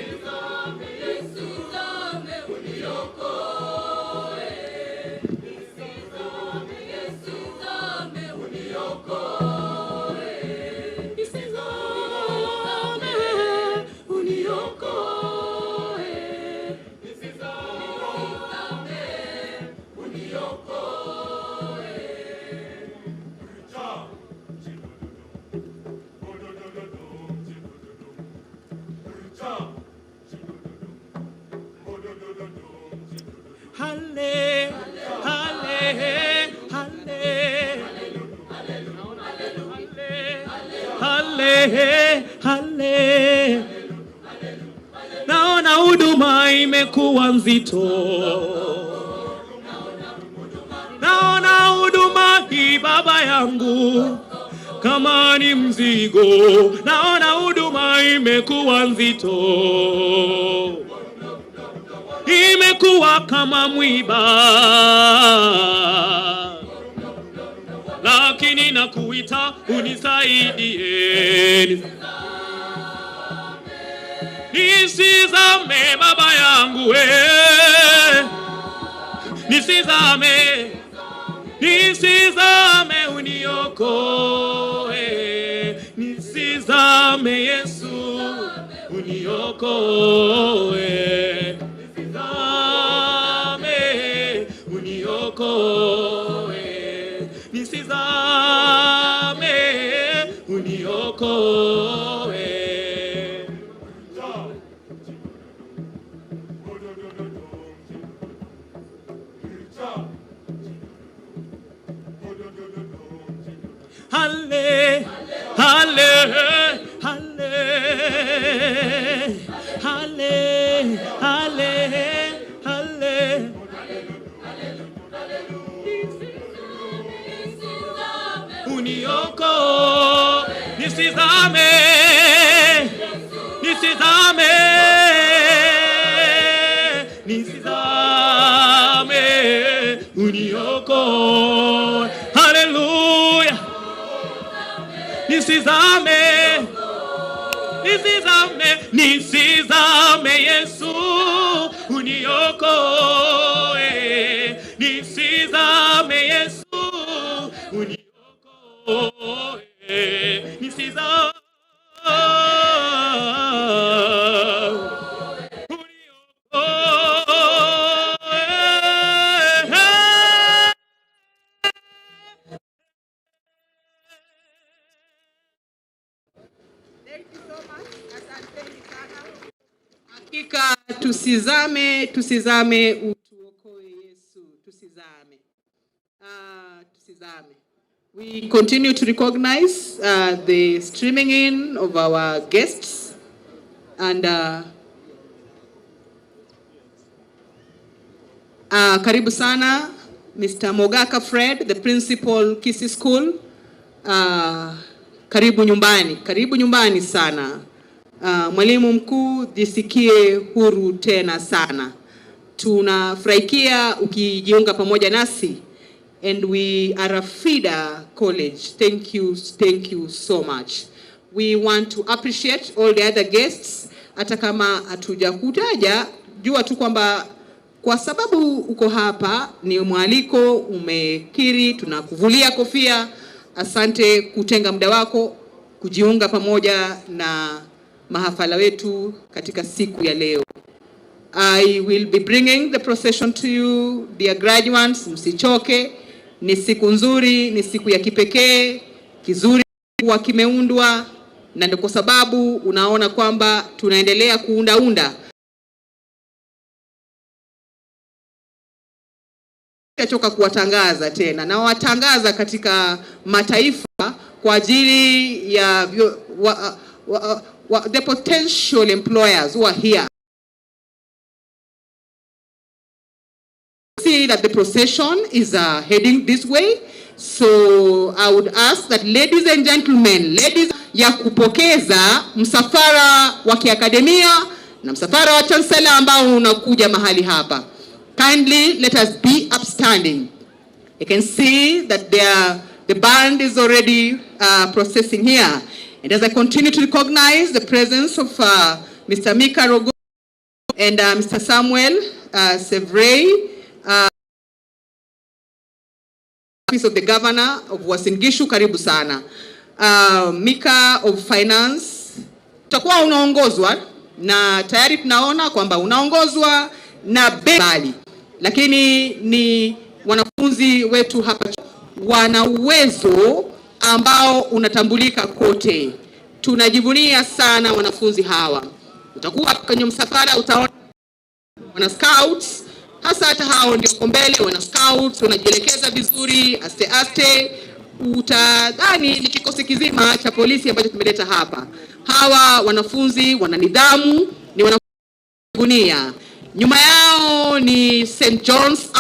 Halle, halle, halle, halle, halle. Naona huduma imekuwa nzito, naona huduma hii Baba yangu kama ni mzigo, naona huduma imekuwa nzito, imekuwa kama mwiba, lakini nakuita unisaidie. Nisizame Baba yangu nisizame, nisizame uniokoe, nisizame Yesu uniokoe, nisizame uniokoe, nisizame uniokoe. Halle, halle, halle, halle, halle, halle. Unioko, nisizame, nisizame, nisizame, unioko. Hallelujah. Nisizame, nisizame, nisizame Yesu uniokoe, nisizame Yesu uniokoe, nisizame Hakika tusizame, tusizame utuokoe Yesu, tusizame. Tusizame. We continue to recognize the streaming in of our guests and karibu sana Mr. Mogaka Fred, the principal Kisii School. Karibu nyumbani sana. Mwalimu mkuu, jisikie huru tena sana. Tunafurahikia ukijiunga pamoja nasi and we are a feeder college. Thank you so much. We want to appreciate all the other guests. Hata kama hatujakutaja, jua tu kwamba kwa sababu uko hapa ni mwaliko, umekiri, tunakuvulia kofia. Asante kutenga muda wako kujiunga pamoja na mahafala wetu katika siku ya leo. I will be bringing the procession to you, dear graduates. Msichoke, ni siku nzuri, ni siku ya kipekee, kizuri kwa kimeundwa, na ndio kwa sababu unaona kwamba tunaendelea kuunda. Choka kuwatangaza tena, na watangaza katika mataifa kwa ajili ya the potential employers who are here. See that the procession is heading this way, so I would ask that ladies and gentlemen, ya kupokeza msafara wa kiakademia na msafara wa chancellor ambao unakuja mahali hapa. Kindly let us be upstanding. You can see that the band is already processing here. And as I continue to recognize the presence of Mr. Mika Rogo and Mr. Samuel Sevrey, Office of the Governor of Uasin Gishu, karibu sana. Mika of Finance, utakuwa unaongozwa na tayari tunaona kwamba unaongozwa na bali, lakini ni wanafunzi wetu hapa wana uwezo ambao unatambulika kote. Tunajivunia sana wanafunzi hawa. Utakuwa kwenye msafara, utaona wana scouts, hata hao ndio mbele, wana scouts wanajielekeza vizuri aste. Utadhani ni kikosi kizima cha polisi ambacho tumeleta hapa. Hawa wanafunzi wana nidhamu, ni wanafunzi. Nyuma yao ni St. John's,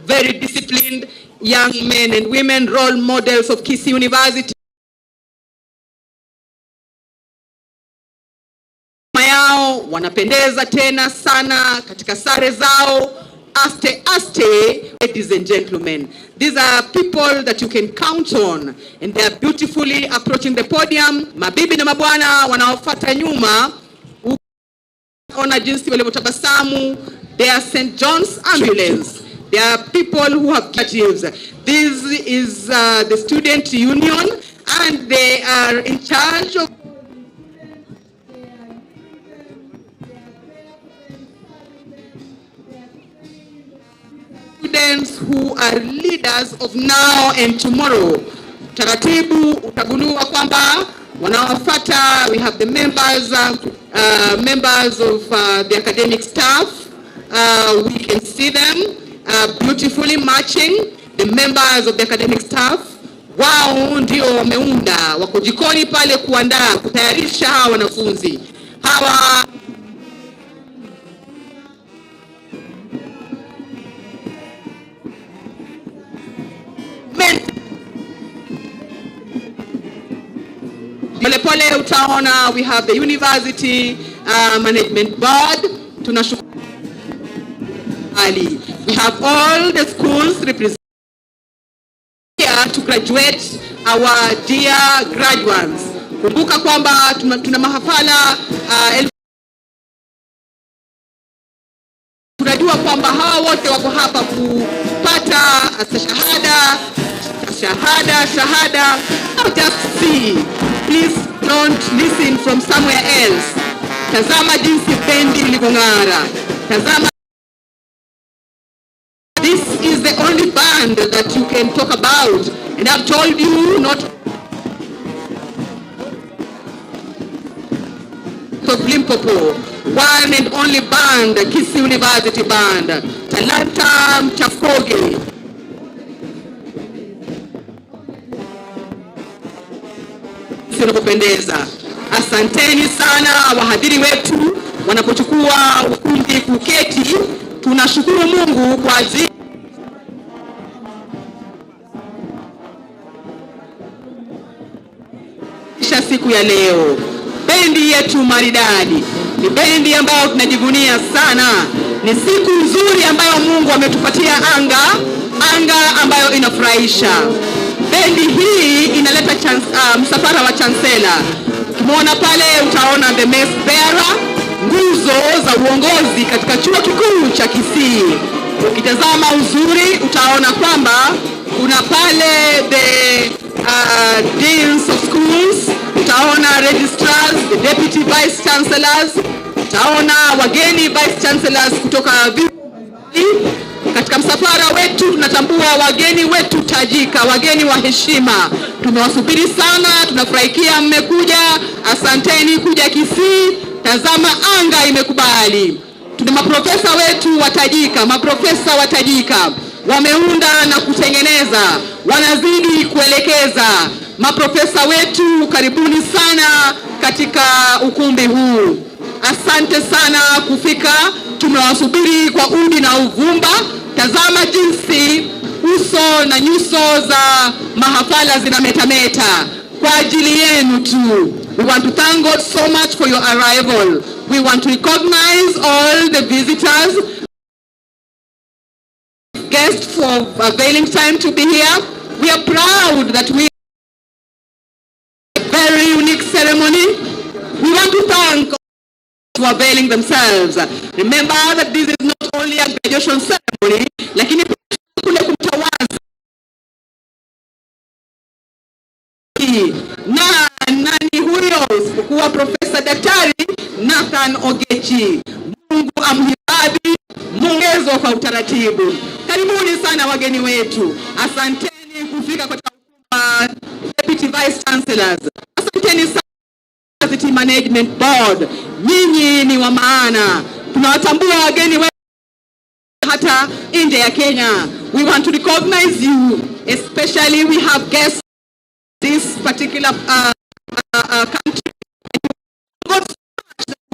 very disciplined young men and women, role models of Kisii University. Nyuma yao wanapendeza tena sana katika sare zao. Aste, ladies and gentlemen, these are people that you can count on, and they are beautifully approaching the podium. Mabibi na mabwana wanaofuata nyuma, ona jinsi walivyotabasamu. They are St. John's Ambulance. They are people who have captives. This is the student union, and they are in charge of students who are leaders of now and tomorrow. Taratibu utagundua kwamba wanaofuata, we have the members of the academic staff. We can see them beautifully marching. The members of the academic staff, wao ndio wameunda, wako jikoni pale kuandaa, kutayarisha hawa wanafunzi. Hawa pole utaona we have the university management board. Tunashukuru. We have all the schools represented here to graduate our dear graduates. Kumbuka kwamba tuna mahafala tunajua kwamba hawa wote wako hapa kupata shahada. Now just see, please don't listen from somewhere else. Tazama jinsi bendi ilivong'ara. Tazama, this is the only band that you can talk about, and I've told you not of Limpopo, one and only band, Kisii University Band, Talanta Mchakoge. Tunapopendeza. Asanteni sana wahadhiri wetu wanapochukua ukumbi kuketi. Tunashukuru Mungu kwa ajili siku ya leo. Bendi yetu maridadi ni bendi ambayo tunajivunia sana. Ni siku nzuri ambayo Mungu ametupatia anga ambayo inafurahisha. Bendi hii inaleta msafara wa chancellor. Ukimwona pale utaona the mace bearer, nguzo za uongozi katika chuo kikuu cha Kisii. Ukitazama uzuri utaona kwamba kuna pale the deans of schools, utaona registrars, the deputy vice chancellors, utaona wageni vice chancellors kutoka katika msafara wetu. Tunatambua wageni wetu tajika, wageni wa heshima. Tumewasubiri sana, tunafurahikia mmekuja. Asanteni kuja Kisii. Tazama anga imekubali. Tuna maprofesa wetu watajika, maprofesa watajika wameunda na kutengeneza, wanazidi kuelekeza. Maprofesa wetu, karibuni sana katika ukumbi huu. Asante sana kufika, tumewasubiri kwa udi na uvumba. Tazama jinsi uso na nyuso za mahafala zinametameta kwa ajili yenu tu. We want to thank God so much for your arrival. We want to recognize all the visitors, guests for availing time to be here. We are proud that we have a very unique ceremony. We want to thank for availing themselves. Remember that this is not only a graduation ceremony, lakini kule kumtawaza na nani huyo kuwa Profesa Daktari Nathan Ogechi. Mungu amhifadhi, muongezwe kwa utaratibu. Karibuni sana wageni wetu. Asanteni kufika kwa Deputy Vice Chancellors. Asanteni sana University Management Board. Nyinyi ni wa maana. Tunawatambua wageni wetu hata nje ya Kenya. We want to recognize you, especially we have guests this particular country. God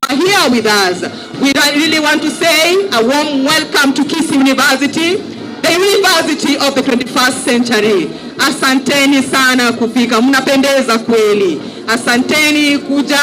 are here with us. We really want to say a warm welcome to Kisii University, the university of the 21st century. Asanteni sana kufika, mnapendeza kweli. Asanteni kuja,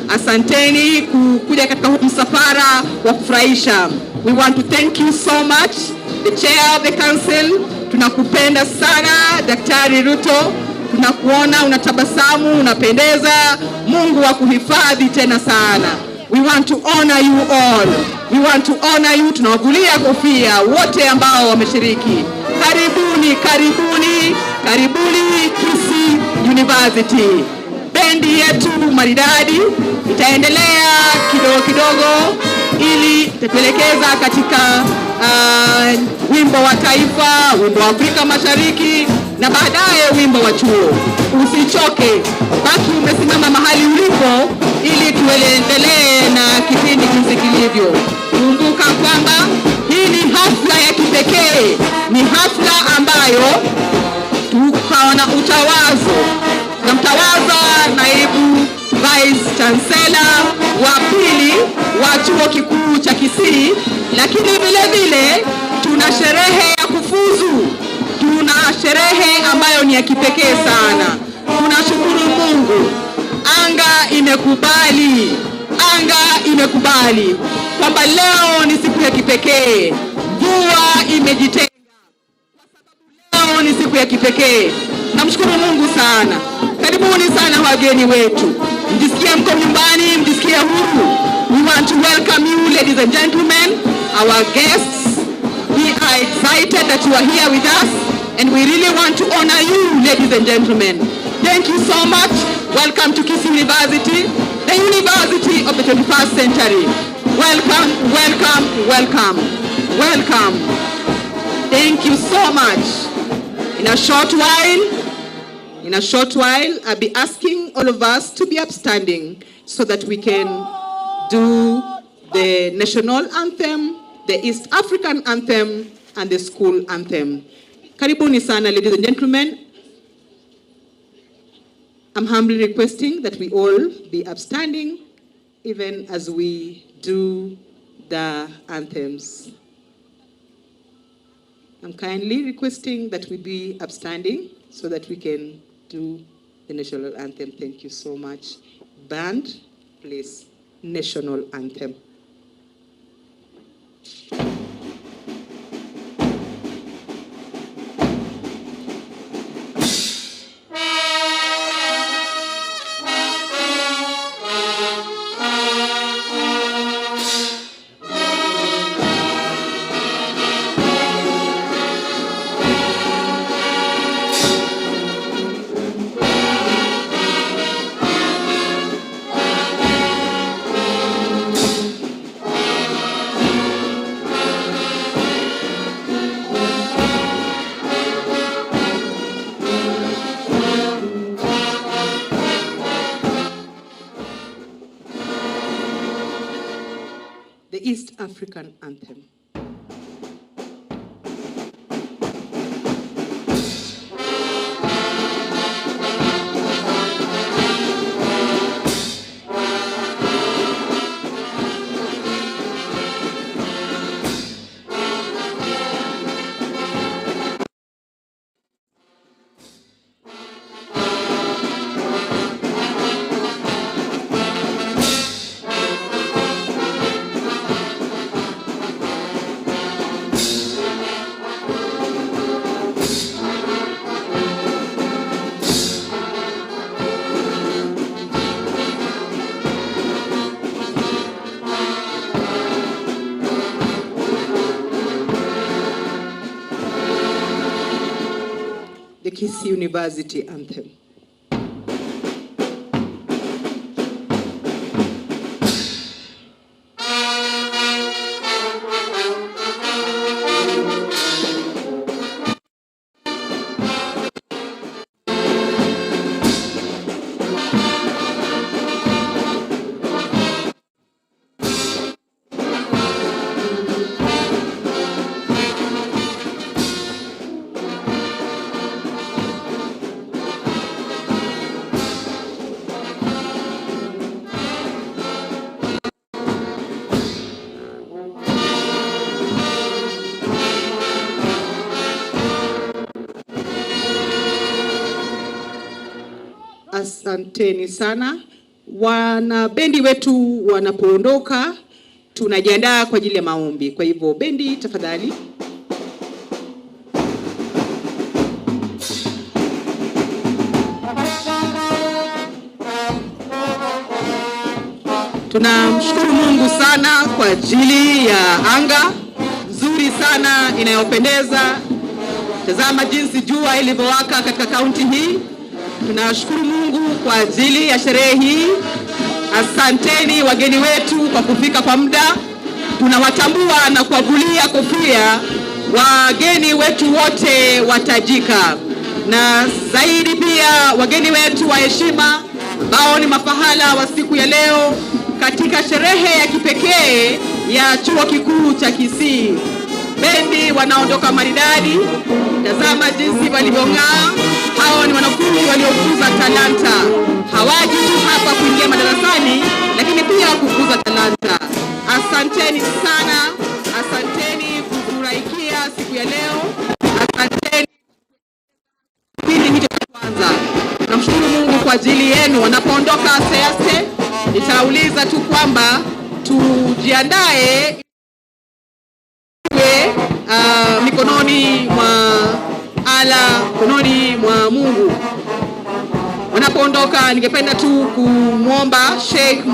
asanteni kuja katika msafara wa kufurahisha. We want to thank you so much, the chair of the council. Tunakupenda sana Daktari Ruto. Tunakuona unatabasamu, unapendeza. Mungu akuhifadhi tena sana. We want to honor you all. We want to honor you. Tunawavulia kofia wote ambao wameshiriki. Karibuni, karibuni, karibuni Kisii University. Bendi yetu maridadi itaendelea kidogo kidogo ili tupelekeza katika wimbo wa taifa, wimbo wa Afrika Mashariki na baadaye wimbo wa chuo. Usichoke, baki umesimama mahali ulipo ili tuendelee na kipindi jinsi kilivyo. Kumbuka kwamba hii ni hafla ya kipekee, ni hafla ambayo tukaona utawazo na mtawaza naibu Vice Chancellor wa pili wa chuo kikuu cha Kisii, lakini vile vile tuna sherehe ya kufuzu. Tuna sherehe ambayo ni ya kipekee sana. Tunashukuru Mungu. Anga imekubali. Anga imekubali kwamba leo ni siku ya kipekee. Mvua imejitenga kwa sababu leo ni siku ya kipekee. Namshukuru Mungu sana. Karibuni sana wageni wetu. Mjisikie mko nyumbani, mjisikie huru. We want to welcome you, ladies and gentlemen, our guests. We are excited that you are here with us, and we really want to honor you, ladies and gentlemen. Thank you so much. Welcome to Kisii University, the university of the 21st century. Welcome, welcome, welcome, welcome. Thank you so much. In a short while, I'll be asking all of us to be upstanding so that we can do the national anthem, the East African anthem, and the school anthem. Karibuni sana, ladies and gentlemen. I'm humbly requesting that we all be upstanding even as we do the anthems. I'm kindly requesting that we be upstanding so that we can do the national anthem. Thank you so much. Band, please, national anthem. African anthem. The Kisii University anthem. Asanteni sana. Wana bendi wetu wanapoondoka, tunajiandaa kwa ajili ya maombi. Kwa hivyo bendi, tafadhali. Tunamshukuru Mungu sana kwa ajili ya anga nzuri sana inayopendeza. Tazama jinsi jua ilivyowaka katika kaunti hii. Tunashukuru Mungu kwa ajili ya sherehe hii. Asanteni wageni wetu kwa kufika kwa muda. Tunawatambua na kuwavulia kofia wageni wetu wote watajika, na zaidi pia wageni wetu wa heshima ambao ni mafahala wa siku ya leo katika sherehe ya kipekee ya Chuo Kikuu cha Kisii. Bendi wanaondoka maridadi. Tazama jinsi walivyong'aa. Hao ni wanafunzi waliokuza talanta. Hawaji tu hapa kuingia madarasani, lakini pia kukuza talanta. Asanteni sana. Asanteni kufurahikia siku ya leo. Asanteni kipindi hicho cha kwanza. Namshukuru Mungu kwa ajili yenu. Wanapoondoka aste, nitauliza tu kwamba tujiandae mikononi mwa Allah, mikononi mwa Mungu. Wanapoondoka, ningependa tu kumwomba Sheikh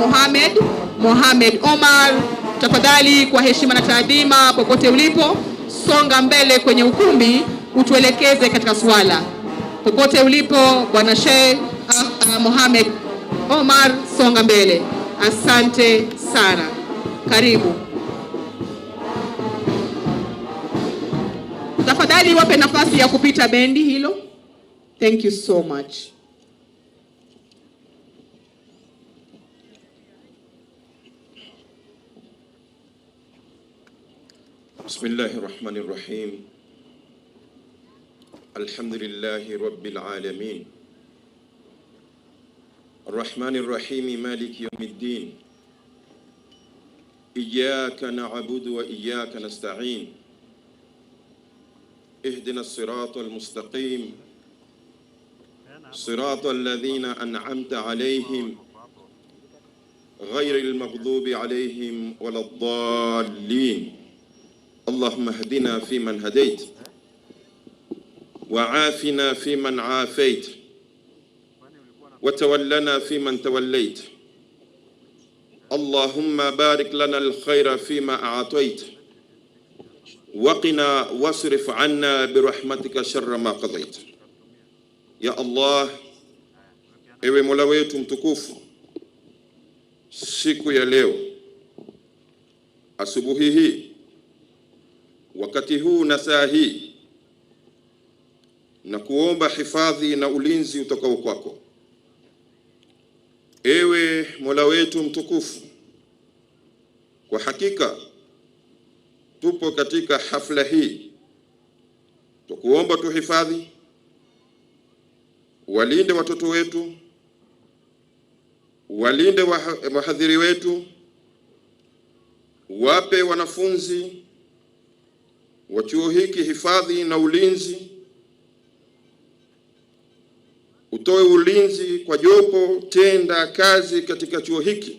Mohamed Omar, tafadhali kwa heshima na taadhima, popote ulipo, songa mbele kwenye ukumbi, utuelekeze katika swala. Popote ulipo, Bwana Sheikh Mohamed Omar, songa mbele. Asante sana. Karibu. Tafadhali wape nafasi ya kupita bendi hilo. Thank you so much. Bismillahirrahmanirrahim. Alhamdulillahi rabbil alamin. Arrahmanirrahim, maliki yawmiddin. Iyyaka na'budu wa iyyaka nasta'in. اهدنا الصراط المستقيم صراط الذين أنعمت عليهم غير المغضوب عليهم ولا الضالين. اللهم اهدنا فيمن هديت وعافنا فيمن عافيت وتولنا فيمن توليت. اللهم بارك لنا الخير فيما أعطيت وقنا واصرف عنا برحمتك شر ما قضيت. Ya Allah, ewe Mola wetu mtukufu, siku ya leo, asubuhi hii, wakati huu na saa hii, na kuomba hifadhi na ulinzi utokao kwako. Ewe Mola wetu mtukufu, kwa hakika tupo katika hafla hii, tukuomba tuhifadhi, walinde watoto wetu, walinde wahadhiri wetu, wape wanafunzi wa chuo hiki hifadhi na ulinzi, utoe ulinzi kwa jopo tenda kazi katika chuo hiki.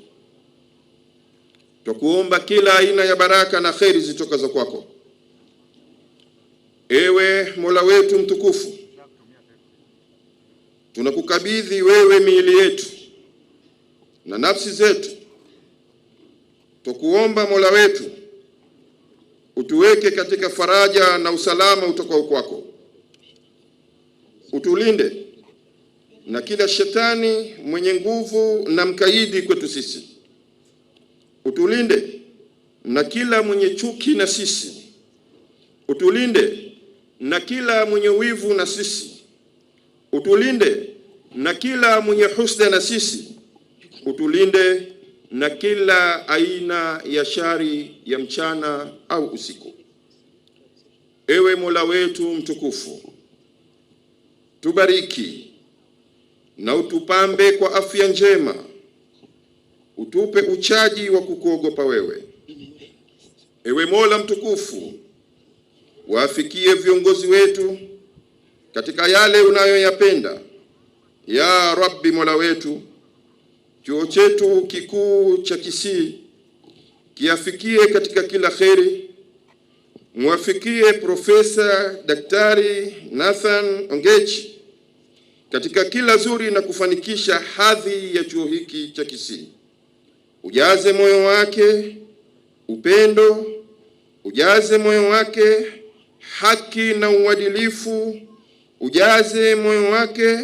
Tukuomba kila aina ya baraka na kheri zitokazo kwako. Ewe Mola wetu mtukufu, tunakukabidhi wewe miili yetu na nafsi zetu. Tukuomba Mola wetu utuweke katika faraja na usalama utokao kwako. Utulinde na kila shetani mwenye nguvu na mkaidi kwetu sisi. Utulinde na kila mwenye chuki na sisi. Utulinde na kila mwenye wivu na sisi. Utulinde na kila mwenye husda na sisi. Utulinde na kila aina ya shari ya mchana au usiku. Ewe Mola wetu mtukufu, tubariki na utupambe kwa afya njema. Utupe uchaji wa kukuogopa wewe. Ewe Mola mtukufu, waafikie viongozi wetu katika yale unayoyapenda. Ya Rabbi, Mola wetu, chuo chetu kikuu cha Kisii kiafikie katika kila kheri. Mwafikie Profesa Daktari Nathan Ongechi katika kila zuri na kufanikisha hadhi ya chuo hiki cha Kisii. Ujaze moyo wake upendo, ujaze moyo wake haki na uadilifu, ujaze moyo wake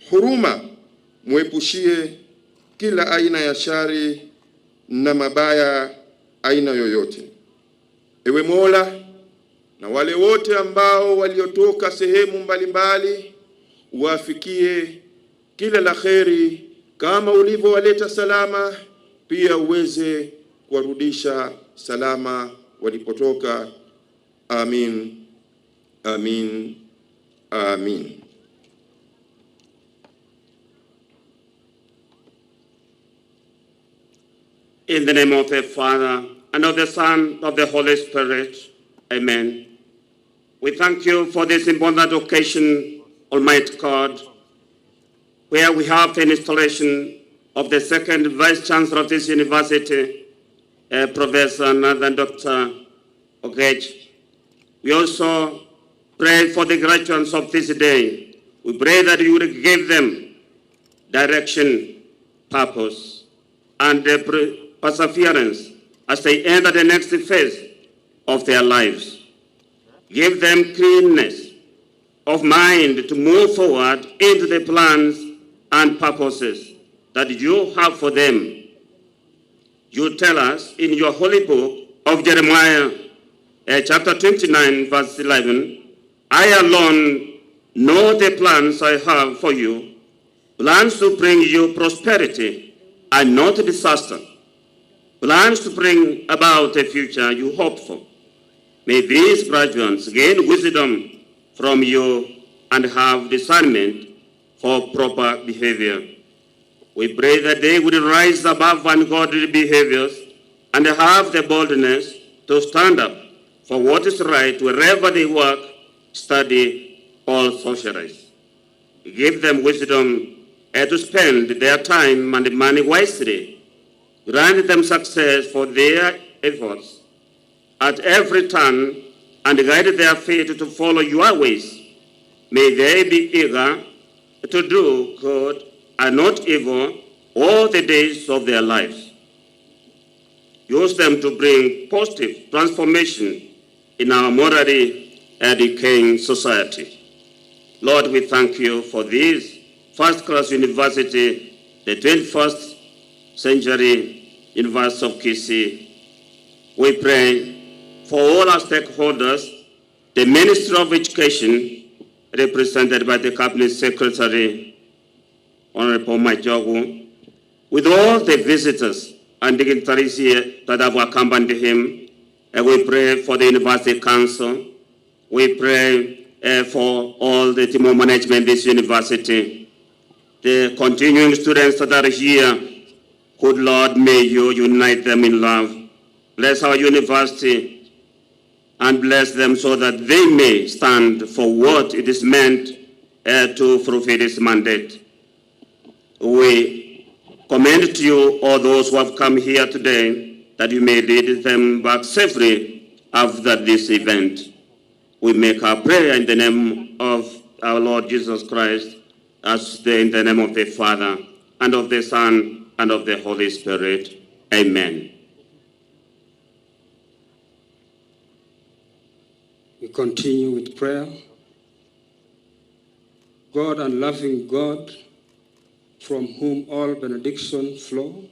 huruma, muepushie kila aina ya shari na mabaya aina yoyote. Ewe Mola, na wale wote ambao waliotoka sehemu mbalimbali, uwafikie kila la kheri kama ulivyowaleta salama, pia uweze kuwarudisha salama walipotoka. Amin, amin, amin. In the name of the Father, and of the Son, of the Holy Spirit. Amen. We thank you for this important occasion, Almighty God, where we have the installation of the second Vice Chancellor of this university, Professor Nathan Dr. Ongechi. We also pray for the graduates of this day. We pray that you will give them direction, purpose, and perseverance as they enter the next phase of their lives. Give them cleanness of mind to move forward into the plans and purposes that you have for them. You tell us in your holy book of Jeremiah, chapter 29, verse 11, I alone know the plans I have for you, plans to bring you prosperity and not disaster, plans to bring about a future you hope for. May these graduates gain wisdom from you and have discernment for proper behavior. We pray that they would rise above ungodly behaviors and have the boldness to stand up for what is right wherever they work, study, or socialize. Give them wisdom to spend their time and money wisely. Grant them success for their efforts at every turn and guide their feet to follow your ways. May they be eager to do good and not evil all the days of their lives. Use them to bring positive transformation in our morally decaying society. Lord, we thank you for this first-class university, the 21st century University of Kisii. We pray for all our stakeholders, the Ministry of Education, represented by the Cabinet Secretary, Honorable Majogu, with all the visitors and dignitaries here that have accompanied him, We pray for the University Council. We pray for all the team of management this university. The continuing students that are here, good Lord, may you unite them in love. Bless our university and bless them so that they may stand for what it is meant to fulfill its mandate. We commend to you all those who have come here today, that you may lead them back safely after this event. We make our prayer in the name of our Lord Jesus Christ, in the name of the Father, and of the Son, and of the Holy Spirit. Amen. We continue with prayer. God and loving God, from whom all benediction flow,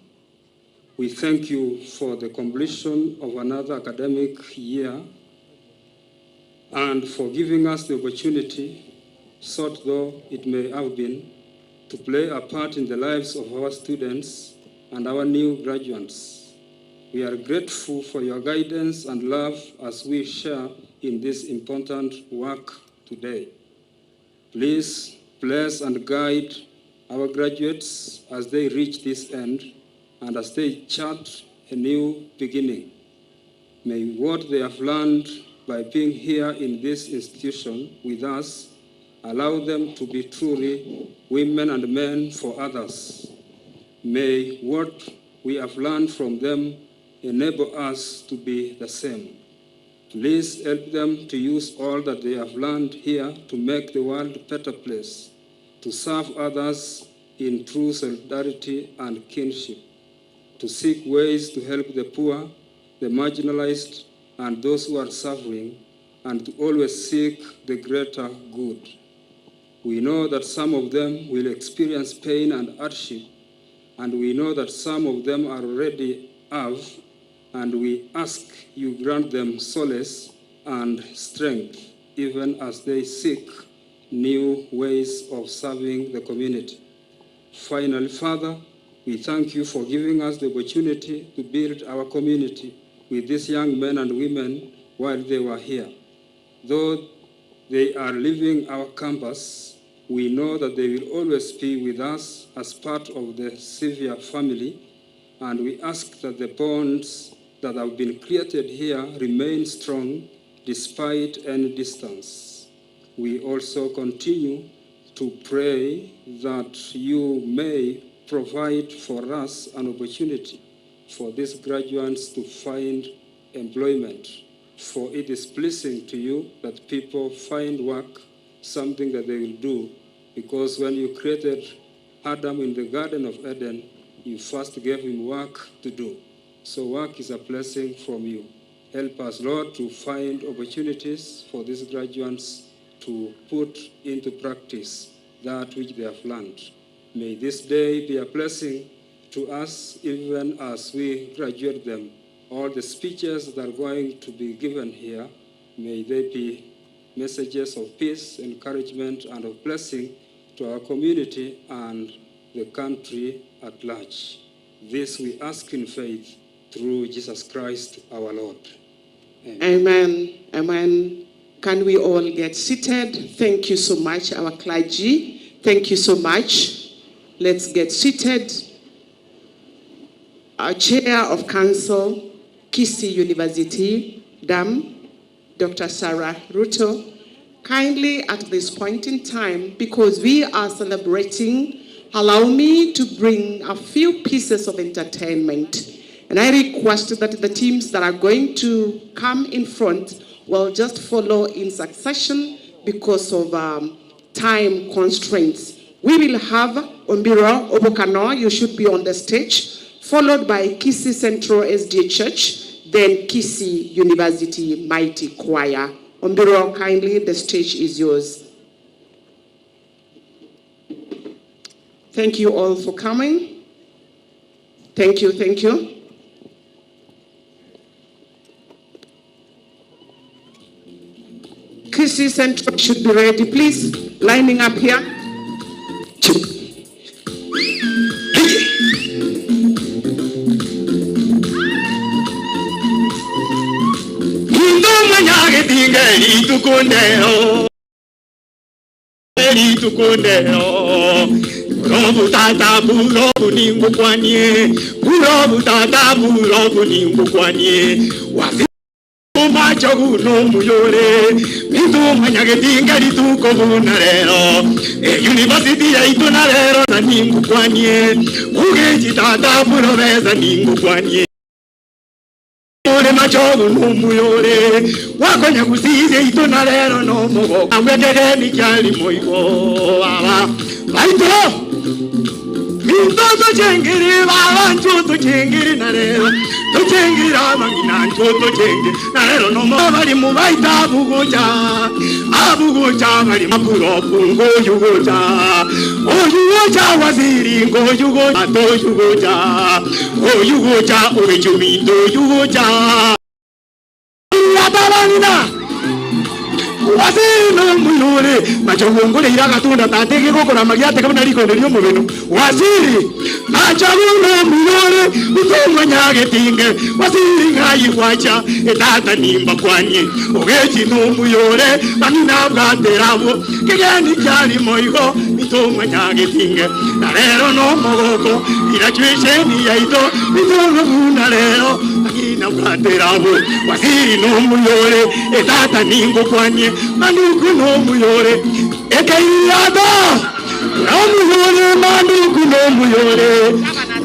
we thank you for the completion of another academic year and for giving us the opportunity, short though it may have been, to play a part in the lives of our students and our new graduates. We are grateful for your guidance and love as we share in this important work today. Please bless and guide our graduates as they reach this end and as they chart a new beginning. May what they have learned by being here in this institution with us allow them to be truly women and men for others. May what we have learned from them enable us to be the same. Please help them to use all that they have learned here to make the world a better place, to serve others in true solidarity and kinship, to seek ways to help the poor, the marginalized, and those who are suffering, and to always seek the greater good. We know that some of them will experience pain and hardship, and we know that some of them are already have, and we ask you grant them solace and strength, even as they seek new ways of serving the community. Finally, Father, we thank you for giving us the opportunity to build our community with these young men and women while they were here. Though they are leaving our campus, we know that they will always be with us as part of the Xavier family, and we ask that the bonds that have been created here remain strong despite any distance. We also continue to pray that you may provide for us an opportunity for these graduates to find employment, for it is pleasing to you that people find work, something that they will do, because when you created Adam in the Garden of Eden, you first gave him work to do. So work is a blessing from you. Help us, Lord, to find opportunities for these graduates to put into practice that which they have learned. May this day be a blessing to us even as we graduate them. All the speeches that are going to be given here, may they be messages of peace, encouragement, and of blessing to our community and the country at large. This we ask in faith through Jesus Christ our Lord. Amen. Amen. Amen. Can we all get seated? Thank you so much, our clergy. Thank you so much. Let's get seated. Our Chair of Council, Kisii University, Dam, Dr. Sarah Ruto, kindly at this point in time, because we are celebrating, allow me to bring a few pieces of entertainment. And I request that the teams that are going to come in front will just follow in succession because of time constraints. We will have Ombiro Obokano, you should be on the stage, followed by Kisii Central SDA Church, then Kisii University Mighty Choir. Ombiro, kindly, the stage is yours. Thank you all for coming. Thank you, thank you. Kisii Central should be ready, please. Lining up here. tukundero Burobu tata burobu ningu kwanye Burobu tata burobu ningu kwanye Wasi macho guno muyore Mitu manyage tingari tuko bunarero University ya itu narero na ningu kwanye Ugeji tata buroveza ningu kwanye Ore machogu numuyore wakonya kusize itona lero no mugo awegere ni kyali moigo baba baito minto jengiri baba nchuto jengiri na lero to jengira mangina nchuto jengiri na lero no mo bali mu baita bugoja abugoja bali mapuro pungo yugoja o yugoja waziri ngo yugoja to yugoja o yugoja obejumi to yugoja Tabanina Waziri muyore Machongole iraga tunda tateke kokora magiate kama naliko ndio mubeno Waziri Machongole muyore Utumwa nyage tinge Waziri ngai wacha Etata nimba kwanye Ogechi no muyore Manina bwaterabo Kegeni kyali moigo Utumwa nyage tinge Narero no mogoko Irachweshe ni yaito Utumwa buna lero Manina bwaterabo Waziri no muyore Etata ningo kwanye Manduku no muyore Ekeiyado No muyore Manduku no muyore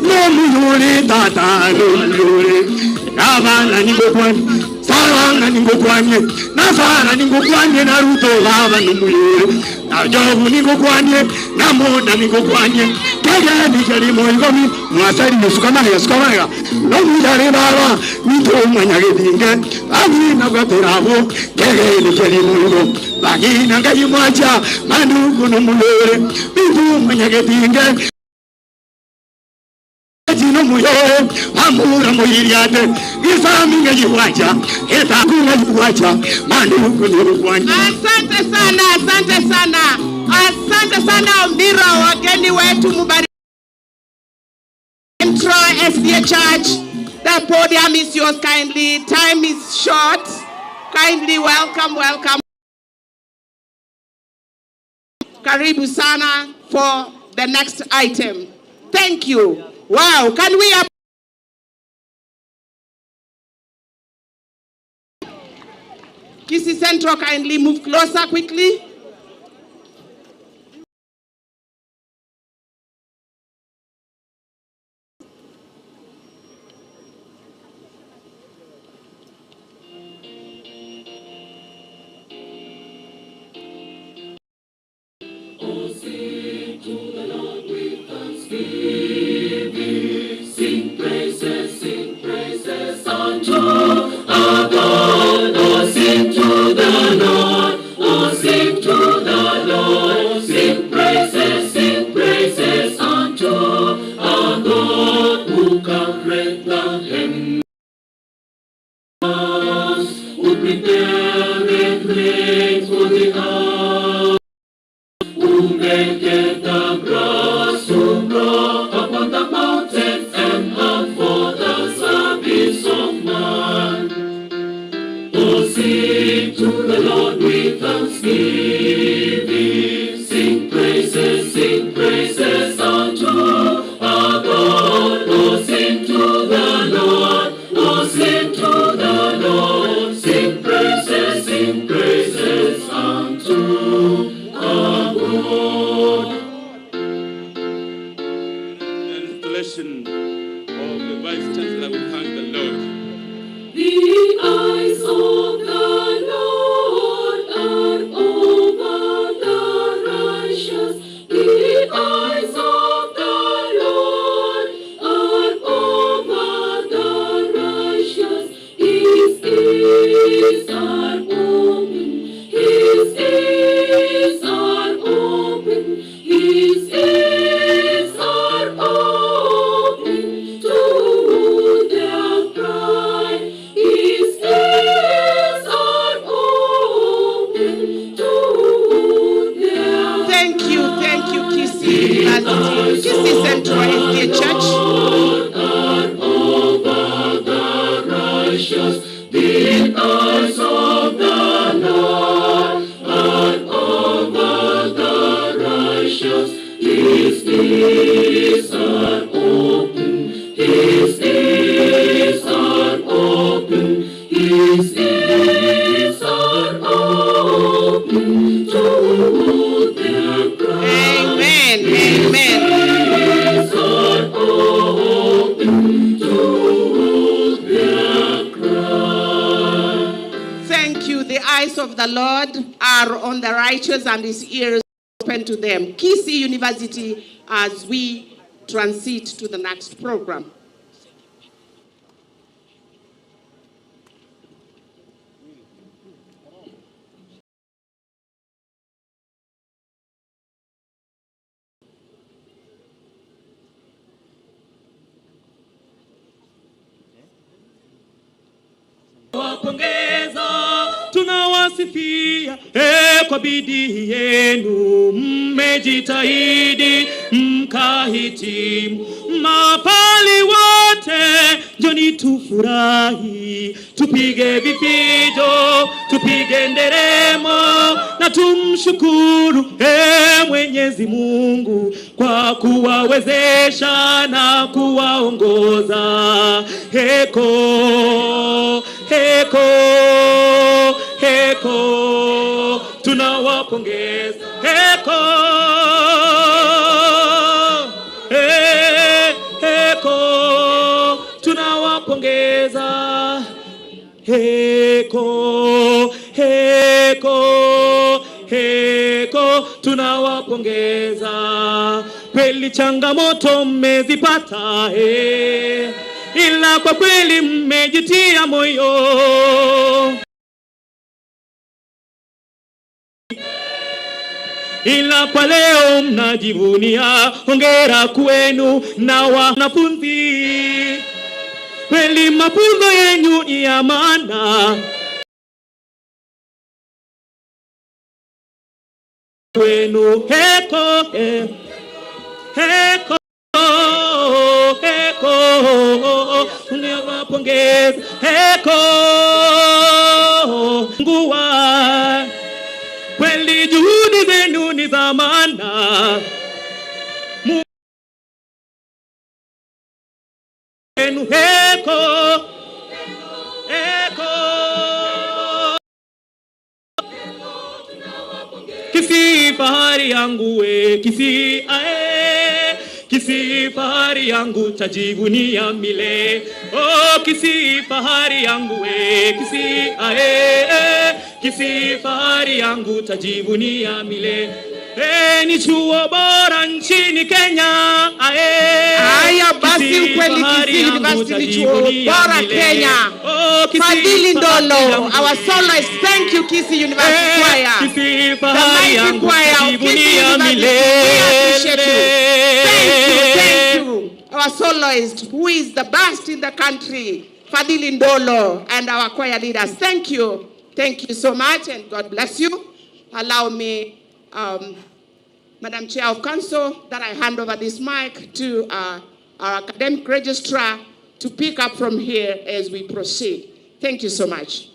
No muyore Tata no muyore Abana ningo kwanye Saranga ningo kwanye Nasara ningo kwanye Naruto baba no muyore Najobu ningo kwanye Namoda ningo kwanye Kaya nikali moigomi Mwasari sukamaya No muyare baba Mito manyage dinge Agina bwaterabo Kaya nikali moigo Bagina ngai mwacha Manduku no muyore Mito manyage dinge Jino muyore Amura moyiriate Isami ngai mwacha Eta kunga mwacha Manduku no kwanye Asante sana, asante sana. Asante sana Mbira wageni wetu mubariki. Central SDA Church. The podium is yours kindly. Time is short. Kindly welcome. Karibu sana for the next item. Thank you. Wow, can we Kisii Central kindly move closer quickly. Sing praises unto our God. Oh, sing to the Lord. Oh, sing to the Lord. Sing praises unto our God, who can break the heavens, who prepare a place for the earth, who maketh the grass to grow upon the mountains and earth for the service of man. Oh, sing to the Lord with thanksgiving. Sing praises unto our God. Oh, sing to the Lord. Oh, sing to the Lord. Sing praises unto our God. The installation of the Vice Chancellor will thank the Lord. The eyes of the Lord are over the righteous. The eyes of the Lord are over the righteous. His ears are open. His ears are open. His ears are open to their cry. His ears are open to their Thank you, Kisii. Kisii Central SDA Church. are over the righteous. The eyes of the Lord Amen. Amen. Thank you. The eyes of the Lord are on the righteous and his ears open to them. Kisii University as we transit to the next program. Wapongeza, tunawasifia kwa bidii yenu, mmejitahidi mkahitimu. Mapali wote njoni tufurahi, tupige vifijo, tupige nderemo na tumshukuru Mwenyezi Mungu kwa kuwawezesha na kuwaongoza. Heko, heko, heko, tunawapongeza. Heko, heko, tunawapongeza. Heko, heko, heko, tunawapongeza. Kweli changamoto mmezipata, ila kwa kweli mmejitia moyo. Ila kwa leo mnajivunia, hongera kwenu na wanafunzi. Kweli mafunzo yenu ni ya maana kwenu. Heko, heko, heko, tunawapongeza. Heko, nguwa, kweli juhudi zenu ni za maana. Heko, heko, Kisii fahari yangu we, Kisii ae, Kisii fahari yangu tajivunia mile. Oh, Kisii fahari yangu we, Kisii ae, Kisii fahari yangu tajivunia mile. Ni chuo bora nchini Kenya. Haya basi, ukweli Kisii University ni chuo bora Kenya. Fadhili Ndolo, our soloist. Thank you Kisii University Choir. Kisii The fahari mighty yangu choir of Kisii University. We appreciate you. Thank you. Our soloist, who is the best in the country, Fadhili Ndolo, and our choir leaders. Thank you. Thank you so much, and God bless you. Allow me, Madam Chair of Council, that I hand over this mic to our academic registrar to pick up from here as we proceed. Thank you so much.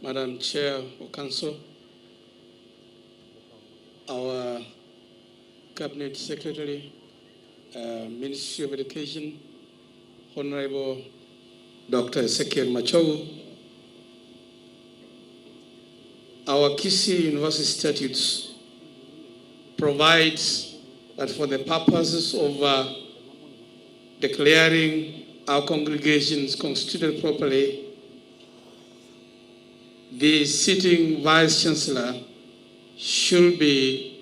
Madam Chair of Council, our Cabinet Secretary, Ministry of Education, Honorable Dr. Ezekiel Machogu, our Kisii University statutes provides that for the purposes of declaring our congregations constituted properly, the sitting Vice Chancellor should be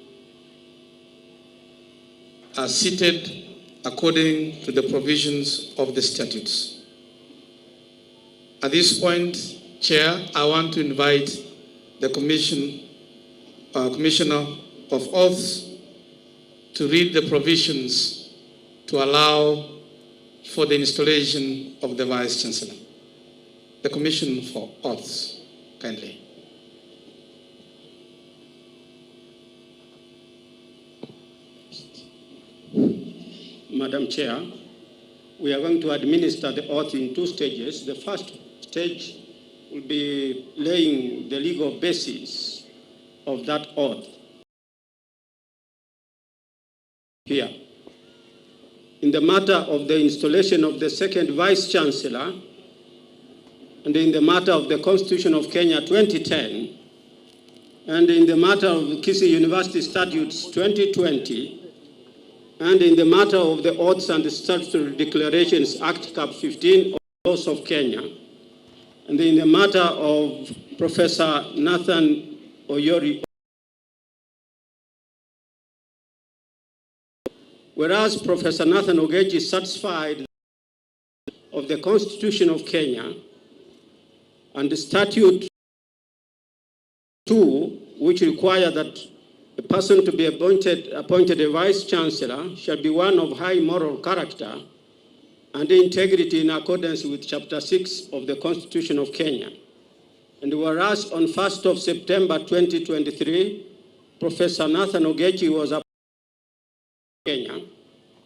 seated according to the provisions of the statutes. At this point, Chair, I want to invite the Commissioner of Oaths to read the provisions to allow for the installation of the Vice Chancellor. The Commission for Oaths, kindly. Madam Chair, we are going to administer the oath in 2 stages. The first stage will be laying the legal basis of that oath. Here, in the matter of the installation of the second Vice Chancellor, and in the matter of the Constitution of Kenya 2010, and in the matter of Kisii University Statutes 2020, and in the matter of the Oaths and Statutory Declarations Act Cap 15 of the laws of Kenya, and in the matter of Professor Nathan Oyori. Whereas Professor Nathan Ogechi is satisfied of the Constitution of Kenya and the Statute 2, which require that a person to be appointed a Vice Chancellor shall be one of high moral character and integrity in accordance with Chapter 6 of the Constitution of Kenya. And whereas on 1st of September 2023, Professor Nathan Ogechi was appointed Kenya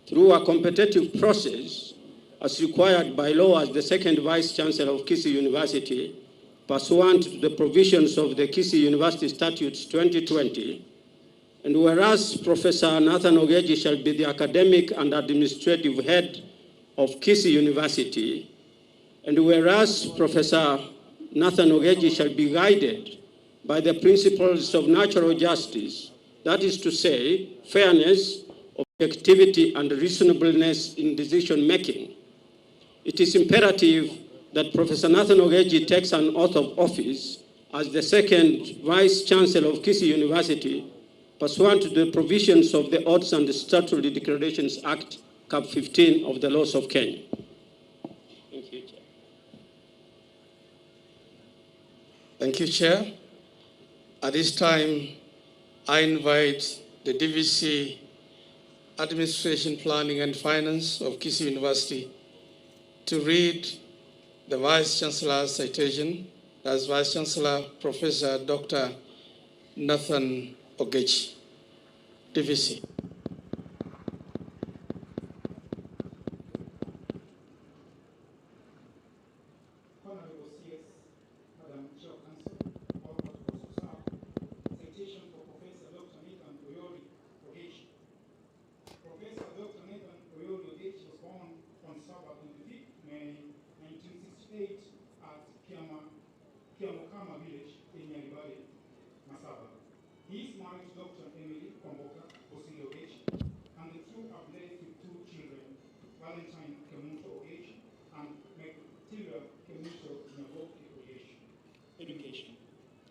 through a competitive process as required by law as the second Vice Chancellor of Kisii University, pursuant to the provisions of the Kisii University Statutes 2020, and whereas Professor Nathan Ogechi shall be the academic and administrative head of Kisii University, and whereas Professor Nathan Ogechi shall be guided by the principles of natural justice, that is to say, fairness, objectivity, and reasonableness in decision-making, it is imperative that Professor Nathan Ogechi takes an oath of office as the second Vice Chancellor of Kisii University, pursuant to the provisions of the Oaths and Statutory Declarations Act, Cap 15 of the laws of Kenya. Thank you, Chair. Thank you, Chair. At this time, I invite the DVC Administration, Planning and Finance of Kisii University to read the Vice Chancellor's citation. That's Vice Chancellor Professor Dr. Nathan Ogechi, DVC.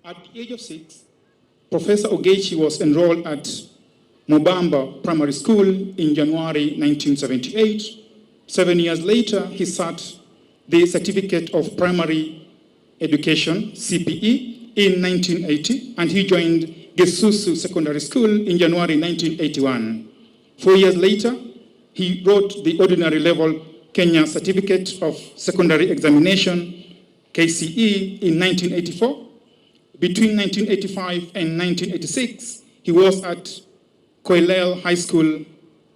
At the age of 6, Professor Ogechi was enrolled at Mobamba Primary School in January 1978. 7 years later, he sat the Certificate of Primary Education, CPE, in 1980, and he joined Gesusu Secondary School in January 1981. 4 years later, he wrote the ordinary level Kenya Certificate of Secondary Examination, KCE, in 1984. Between 1985 and 1986, he was at Koilel High School,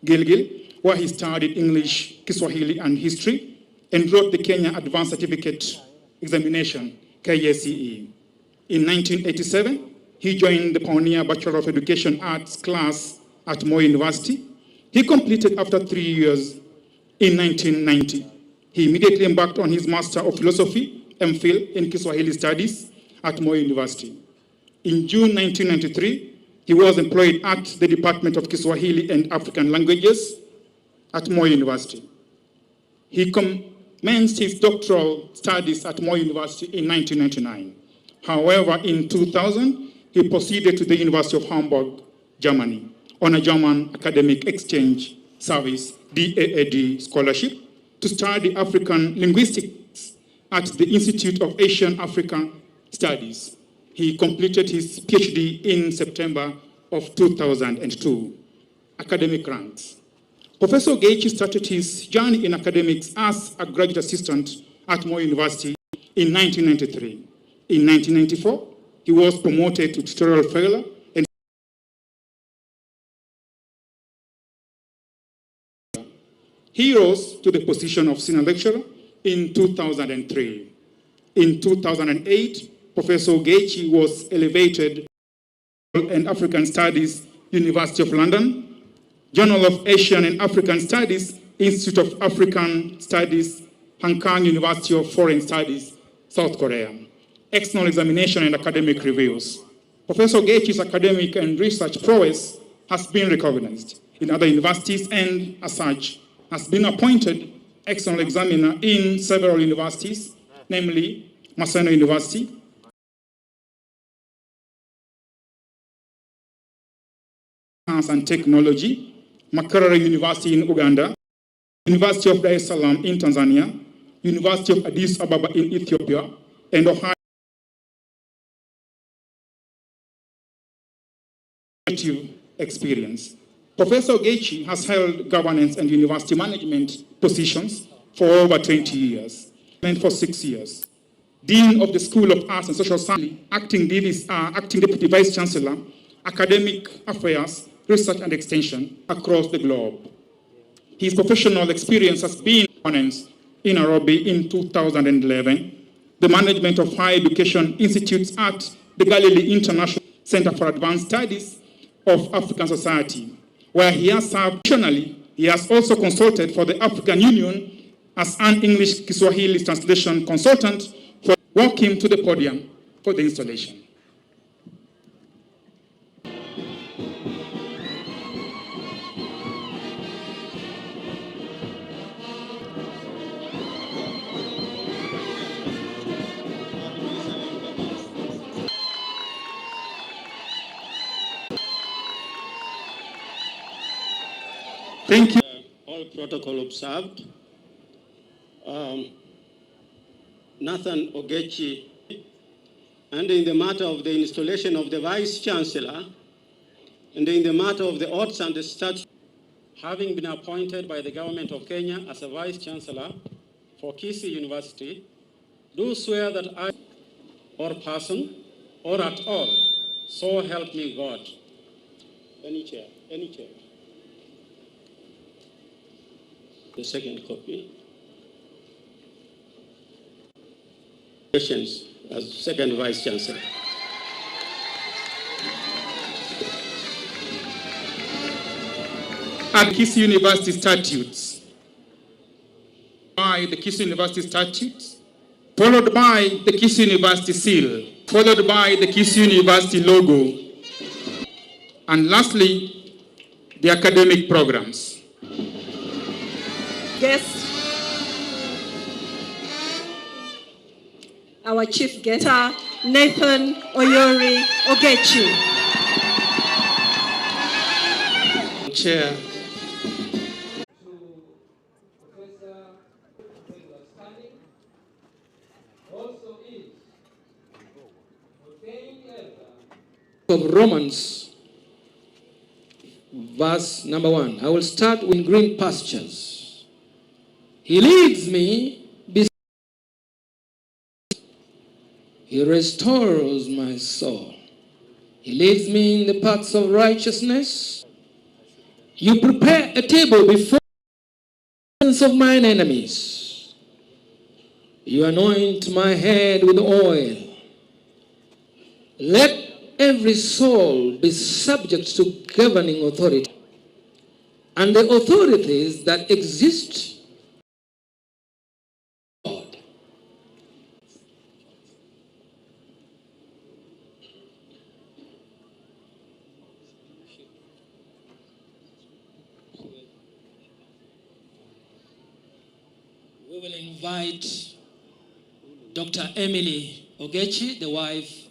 Gilgil, where he studied English, Kiswahili, and history, and wrote the Kenya Advanced Certificate Examination, KCE. In 1987, he joined the Pioneer Bachelor of Education Arts class at Moi University. He completed after 3 years in 1990. He immediately embarked on his Master of Philosophy, MPhil, in Kiswahili Studies at Moi University. In June 1993, he was employed at the Department of Kiswahili and African Languages at Moi University. He commenced his doctoral studies at Moi University in 1999. However, in 2000, he proceeded to the University of Hamburg, Germany, on a German Academic Exchange Service, DAAD scholarship, to study African linguistics at the Institute of Asian African Studies. He completed his PhD in September of 2002. Academic ranks. Professor Ogechi started his journey in academics as a graduate assistant at Moi University in 1993. In 1994, he was promoted to tutorial fellow and He rose to the position of senior lecturer in 2003. In 2008, Professor Ogechi was elevated and African Studies, University of London, Journal of Asian and African Studies, Institute of African Studies, Hong Kong University of Foreign Studies, South Korea. External examination and academic reviews. Professor Ogechi's academic and research prowess has been recognized in other universities and, as such, has been appointed external examiner in several universities, namely Maseno University, Science and Technology, Makerere University in Uganda, University of Dar es Salaam in Tanzania, University of Addis Ababa in Ethiopia, and Ohio experience. Professor Ogechi has held governance and university management positions for over 20 years, and for 6 years. Dean of the School of Arts and Social Sciences, acting Deputy Vice Chancellor, Academic Affairs, Research and Extension across the globe. His professional experience has been governance in Nairobi in 2011, the management of higher education institutes at the Galilee International Center for Advanced Studies of African Society, where he has served. Additionally, he has also consulted for the African Union as an English Kiswahili translation consultant. Walk him to the podium for the installation. Thank you. All protocol observed. Nathan Ogechi, and in the matter of the installation of the Vice Chancellor, and in the matter of the Arts and the Statutes, having been appointed by the Government of Kenya as a Vice Chancellor for Kisii University, do swear that I, or person, or at all, so help me God. Any chair, any chair. The second copy. As second Vice Chancellor. At Kisii University Statutes, by the Kisii University Statutes, followed by the Kisii University seal, followed by the Kisii University logo, and lastly, the academic programs. Guest, our chief guest, Nathan Oyori Ogechi. Chair. Of Romans, verse number 1. I will start with green pastures. He leads me beside. He restores my soul. He leads me in the paths of righteousness. You prepare a table before me of mine enemies. You anoint my head with oil. Let every soul be subject to governing authority. And the authorities that exist, God. We will invite Dr. Emily Ogechi, the wife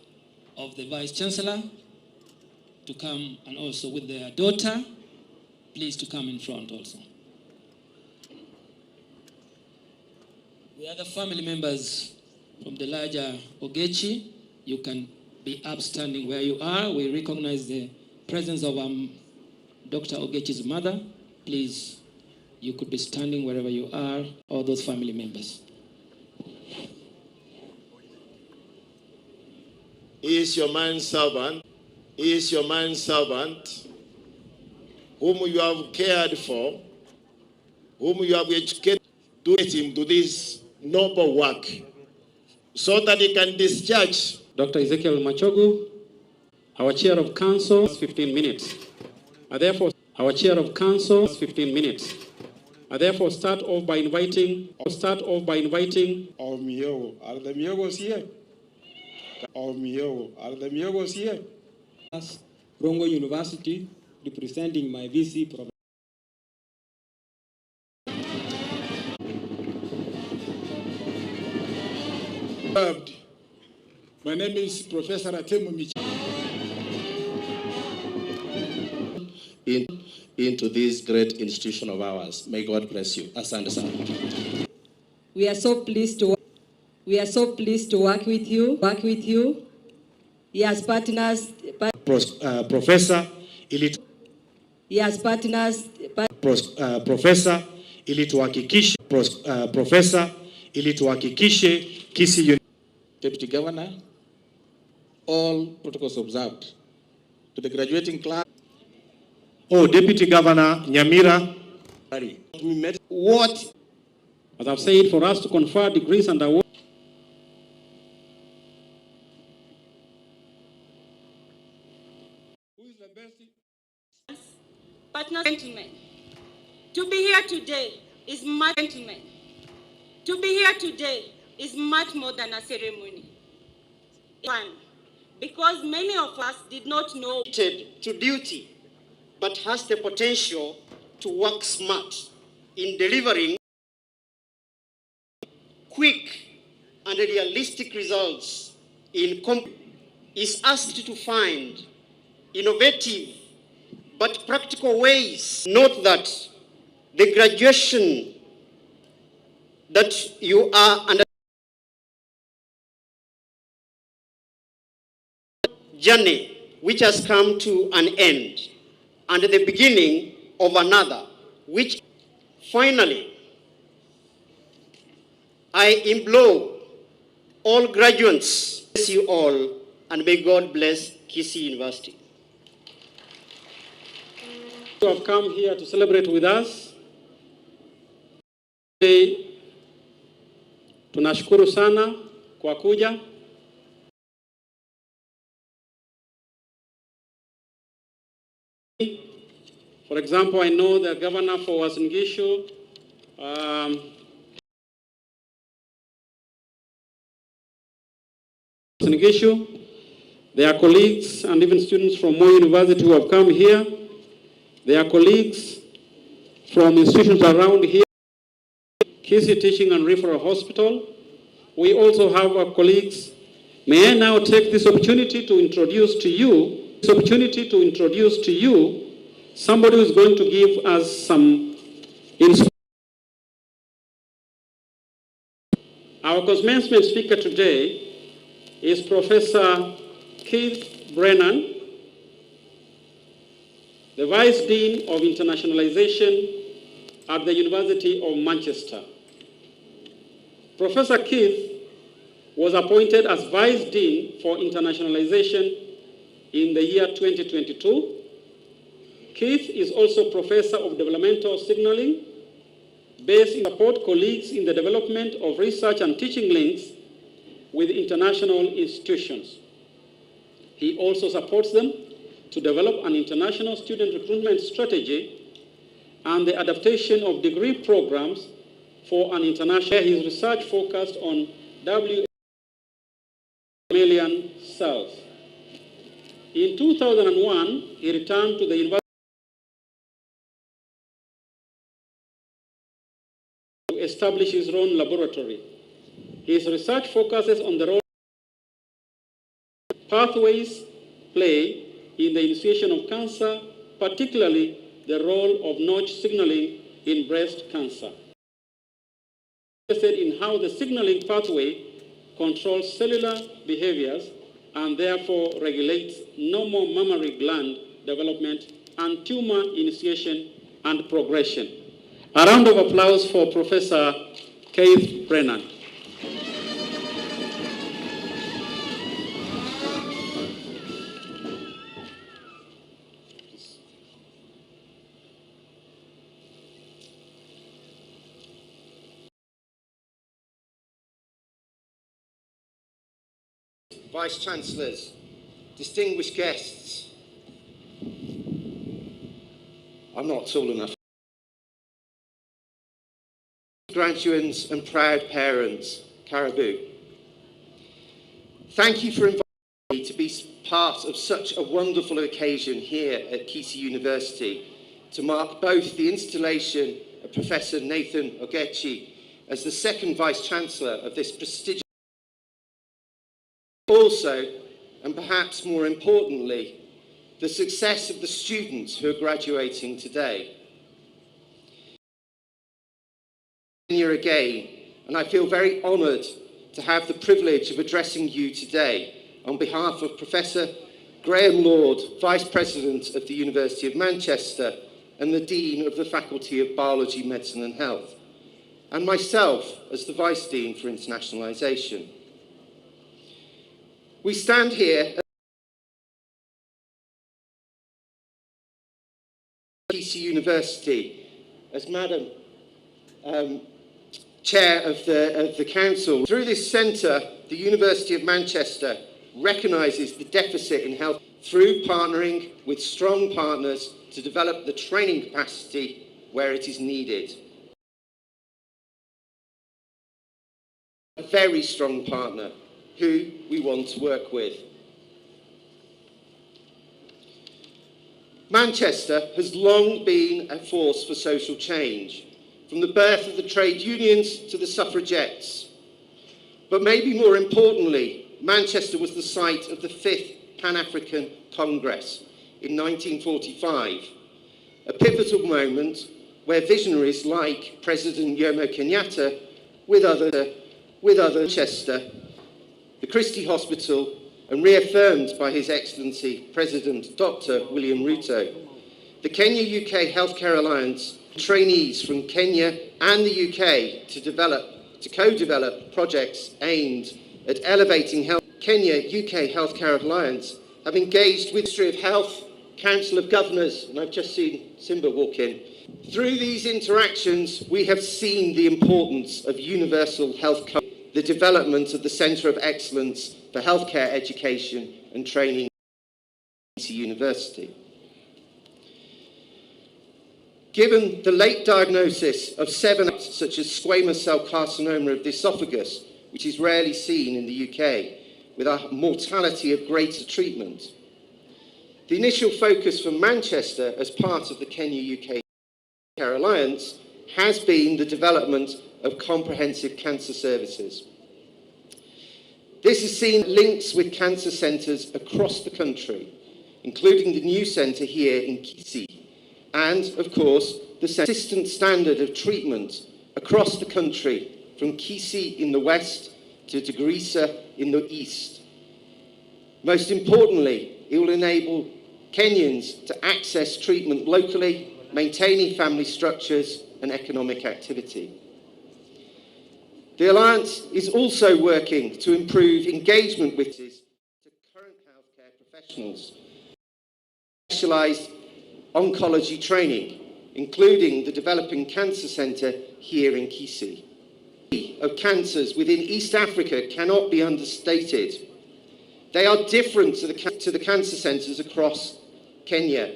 of the Vice Chancellor, to come, and also with their daughter, please to come in front also. The other family members from the larger Ogechi, you can be upstanding where you are. We recognize the presence of Dr. Ogechi's mother. Please, you could be standing wherever you are, all those family members. He is your manservant. He is your manservant, whom you have cared for, whom you have educated, to get him to this noble work so that he can discharge. Dr. Ezekiel Machogu, our chair of council, 15 minutes. I therefore, our chair of council, 15 minutes. I therefore start off by inviting. Our Miogo, are the Miogos here? Our Miogo, are the Miogos here? Rongo University, representing my VC program. My name is Professor Atemu Michi. Into this great institution of ours. May God bless you. Asante sana. We are so pleased to work with you. He has partners. Professor He has partners. Professor ilituhakikishe Kisii. Deputy Governor, all protocols observed. To the graduating class. Deputy Governor Nyamira. We met what? As I've said, for us to confer degrees and awards. Who is the best? Partners, gentlemen. To be here today is much, gentlemen. To be here today is much more than a ceremony. One, because many of us did not know To duty, but has the potential to work smart in delivering quick and realistic results is asked to find innovative but practical ways. Note that the graduation that you are under journey which has come to an end and the beginning of another, which finally I implore all graduates, bless you all, and may God bless Kisii University. You have come here to celebrate with us. Tunashukuru sana kwa kuja. For example, I know the governor for Uasin Gishu, their colleagues and even students from Moi University who have come here, their colleagues from institutions around here, Kisii Teaching and Referral Hospital. We also have our colleagues. May I now take this opportunity to introduce to you somebody who is going to give us some inspiration. Our commencement speaker today is Professor Keith Brennan, the Vice Dean of Internationalization at the University of Manchester. Professor Keith was appointed as Vice Dean for Internationalization in the year 2022. Keith is also Professor of Developmental Signaling, based in support colleagues in the development of research and teaching links with international institutions. He also supports them to develop an international student recruitment strategy and the adaptation of degree programs for an international. His research focused on mammalian cells. In 2001, he returned to the university to establish his own laboratory. His research focuses on the role pathways play in the initiation of cancer, particularly the role of Notch signaling in breast cancer. Interested in how the signaling pathway controls cellular behaviors and therefore regulates normal mammary gland development and tumor initiation and progression. A round of applause for Professor Keith Brennan. Vice-Chancellors, distinguished guests. I'm not tall enough. Graduates and proud parents, Caribou. Thank you for inviting me to be part of such a wonderful occasion here at Kisii University to mark both the installation of Professor Nathan Ogechi as the second Vice-Chancellor of this prestigious. Also, and perhaps more importantly, the success of the students who are graduating today. Here again, and I feel very honoured to have the privilege of addressing you today on behalf of Professor Graham Lord, Vice President of the University of Manchester and the Dean of the Faculty of Biology, Medicine and Health, and myself as the Vice Dean for Internationalisation. We stand here at Kisii University as Madam Chair of the Council. Through this centre, the University of Manchester recognises the deficit in health through partnering with strong partners to develop the training capacity where it is needed. A very strong partner who we want to work with. Manchester has long been a force for social change, from the birth of the trade unions to the suffragettes. But maybe more importantly, Manchester was the site of the 5th Pan-African Congress in 1945, a pivotal moment where visionaries like President Jomo Kenyatta, with other Manchester, the Christie Hospital, and reaffirmed by His Excellency President Dr. William Ruto, the Kenya-UK Healthcare Alliance, trainees from Kenya and the UK to co-develop projects aimed at elevating health. Kenya-UK Healthcare Alliance have engaged with the Ministry of Health, Council of Governors, and I've just seen Simba walk in. Through these interactions, we have seen the importance of universal health coverage, the development of the Centre of Excellence for Healthcare Education and Training at Kisii University. Given the late diagnosis of 7 such as squamous cell carcinoma of the esophagus, which is rarely seen in the UK, with a mortality of greater treatment, the initial focus for Manchester as part of the Kenya-UK Healthcare Alliance has been the development of comprehensive cancer services. This has seen links with cancer centres across the country, including the new centre here in Kisii, and, of course, the consistent standard of treatment across the country, from Kisii in the west to Garissa in the east. Most importantly, it will enable Kenyans to access treatment locally, maintaining family structures and economic activity. The Alliance is also working to improve engagement with current healthcare professionals, specialised oncology training, including the Developing Cancer Centre here in Kisii. Of cancers within East Africa cannot be understated. They are different to the cancer centres across Kenya.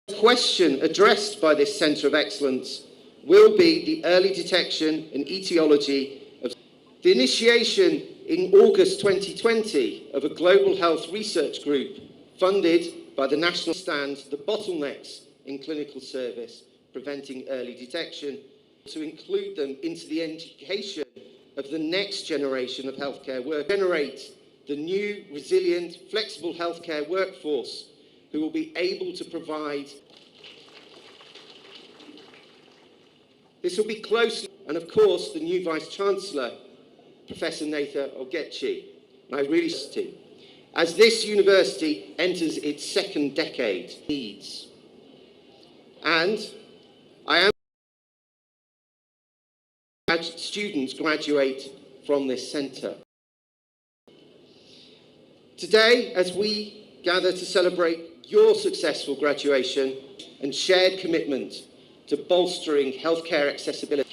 The question addressed by this Centre of Excellence will be the early detection and etiology of the initiation in August 2020 of a global health research group funded by the National Stand, the bottlenecks in clinical service, preventing early detection, to include them into the education of the next generation of healthcare workers, generate the new, resilient, flexible healthcare workforce who will be able to provide. This will be closely, and of course, the new Vice-Chancellor, Professor Nathan Ogechi, and I really see, as this university enters its second decade, needs. And I am glad students graduate from this centre. Today, as we gather to celebrate your successful graduation and shared commitment to bolstering healthcare accessibility,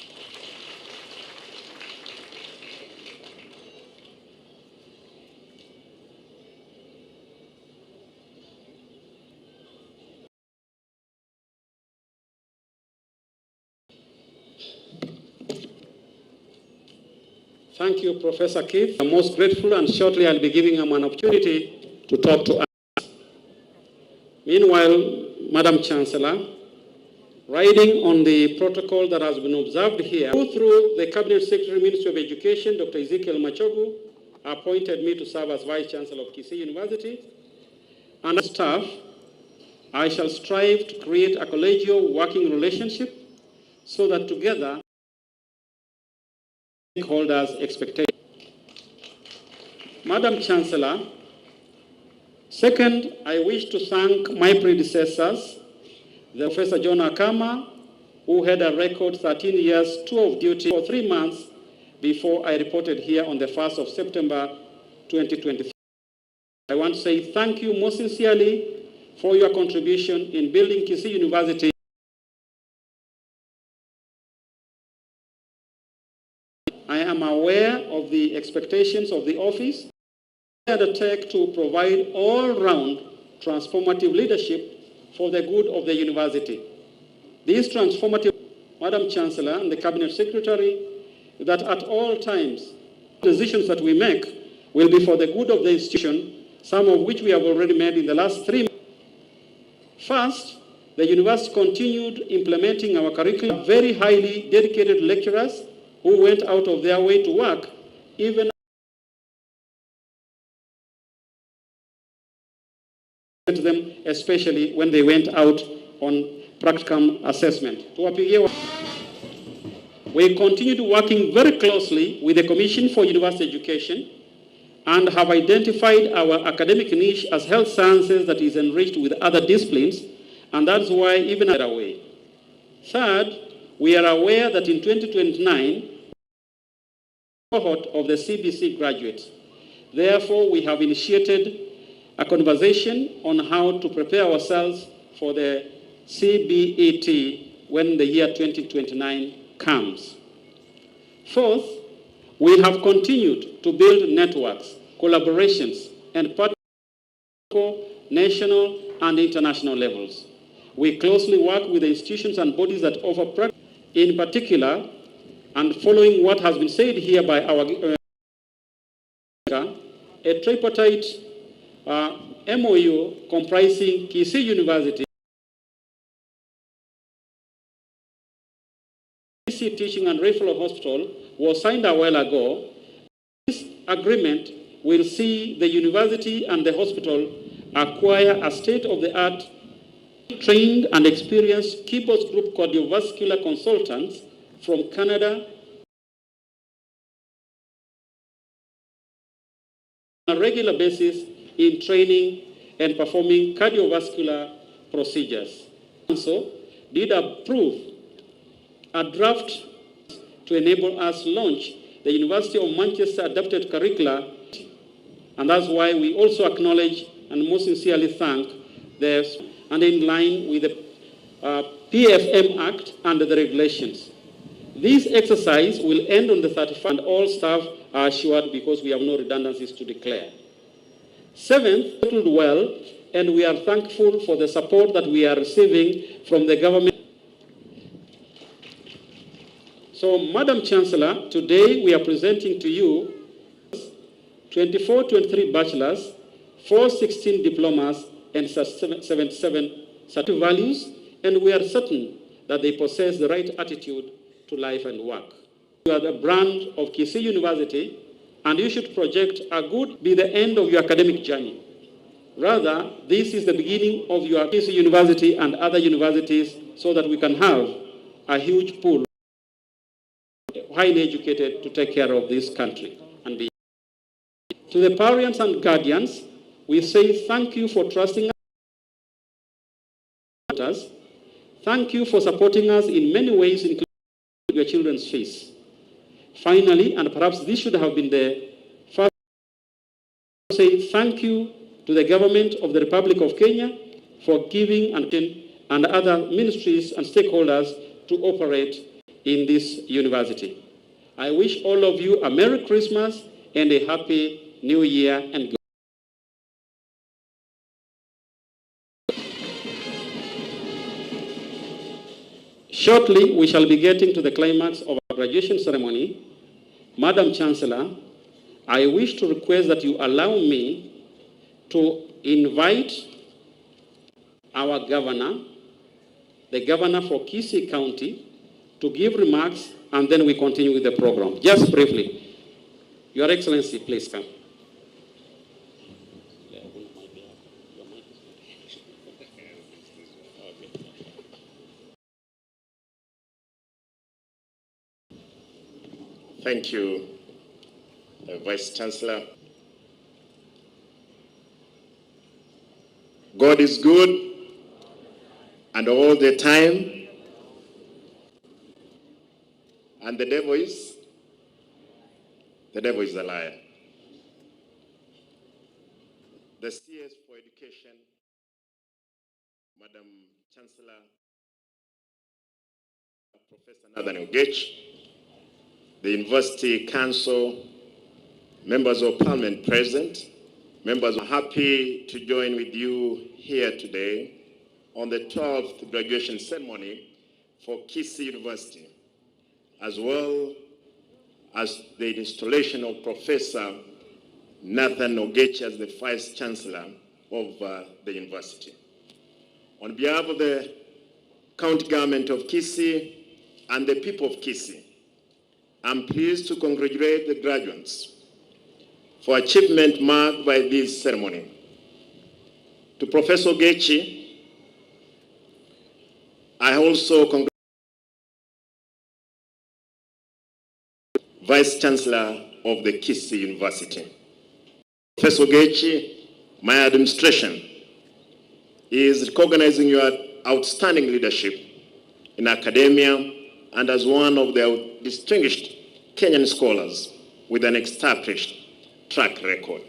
Thank you, Professor Keith. I'm most grateful, and shortly I'll be giving him an opportunity to talk to us. Meanwhile, Madam Chancellor, riding on the protocol that has been observed here, through the Cabinet Secretary, Ministry of Education, Dr. Ezekiel Machogu, appointed me to serve as Vice Chancellor of Kisii University. And as staff, I shall strive to create a collegial working relationship so that together stakeholders' expectations. Madam Chancellor, second, I wish to thank my predecessors, the Professor John Akama, who had a record 13 years tour of duty for 3 months before I reported here on the 1st of September 2023. I want to say thank you most sincerely for your contribution in building Kisii University. I am aware of the expectations of the office. I undertake to provide all-round transformative leadership for the good of the university. This transformative, Madam Chancellor and the Cabinet Secretary, that at all times, decisions that we make will be for the good of the institution, some of which we have already made in the last 3 months. First, the university continued implementing our curriculum. Very highly dedicated lecturers who went out of their way to work, even them, especially when they went out on practicum assessment. We continued working very closely with the Commission for University Education and have identified our academic niche as health sciences that is enriched with other disciplines, and that's why even at our way. Third, we are aware that in 2029, cohort of the CBC graduates. Therefore, we have initiated a conversation on how to prepare ourselves for the CBET when the year 2029 comes. Fourth, we have continued to build networks, collaborations, and partnerships at national and international levels. We closely work with the institutions and bodies that offer practice. In particular, and following what has been said here by our a tripartite MOU comprising Kisii University, Kisii Teaching and Referral Hospital was signed a while ago. This agreement will see the university and the hospital acquire a state-of-the-art trained and experienced Keyboards Group cardiovascular consultants from Canada on a regular basis in training and performing cardiovascular procedures. Also, did approve a draft to enable us to launch the University of Manchester adapted curricula, and that's why we also acknowledge and most sincerely thank the, and in line with the PFM Act and the regulations. This exercise will end on the 31st, and all staff are assured because we have no redundancies to declare. Seventh, settled well, and we are thankful for the support that we are receiving from the government. So, Madam Chancellor, today we are presenting to you 24-23 bachelors, 416 diplomas, and 77 certificate values, and we are certain that they possess the right attitude to life and work. You are the brand of Kisii University, and you should project a good be the end of your academic journey. Rather, this is the beginning of your Kisii University and other universities so that we can have a huge pool of highly educated to take care of this country and be. To the parents and guardians, we say thank you for trusting us. Thank you for supporting us in many ways, including your children's fees. Finally, and perhaps this should have been the first, say thank you to the government of the Republic of Kenya for giving and other ministries and stakeholders to operate in this university. I wish all of you a Merry Christmas and a Happy New Year and good. Shortly, we shall be getting to the climax of our graduation ceremony. Madam Chancellor, I wish to request that you allow me to invite our governor, the governor for Kisii County, to give remarks, and then we continue with the program. Just briefly. Your Excellency, please come. Thank you, Vice Chancellor. God is good, and all the time, and the devil is a liar. The CS for Education, Madam Chancellor, Professor Nathan Ogech, the University Council, members of Parliament present, members are happy to join with you here today on the 12th graduation ceremony for Kisii University, as well as the installation of Professor Nathan Ogech as the Vice Chancellor of the university. On behalf of the County Government of Kisii and the people of Kisii, I'm pleased to congratulate the graduates for achievement marked by this ceremony. To Professor Ogech, I also congratulate Vice Chancellor of the Kisii University. Professor Ogech, my administration is recognizing your outstanding leadership in academia and as one of the distinguished Kenyan scholars with an established track record.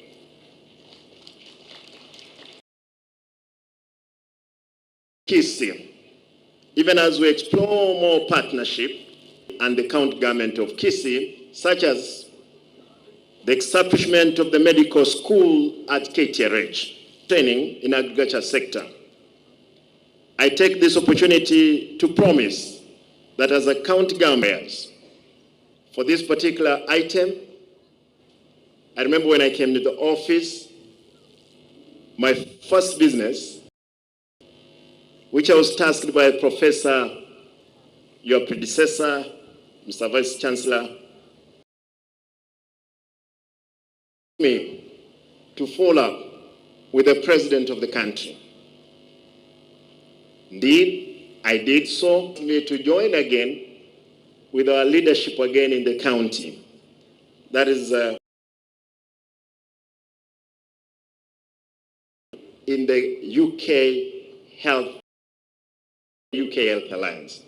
Kisii, even as we explore more partnership and the county government of Kisii, such as the establishment of the medical school at KTRH, training in agriculture sector, I take this opportunity to promise that as a county government, for this particular item, I remember when I came to the office, my first business, which I was tasked by Professor, your predecessor, Mr. Vice Chancellor, me to follow up with the President of the country. Indeed, I did so, to join again with our leadership again in the county. That is in the UK Health Alliance.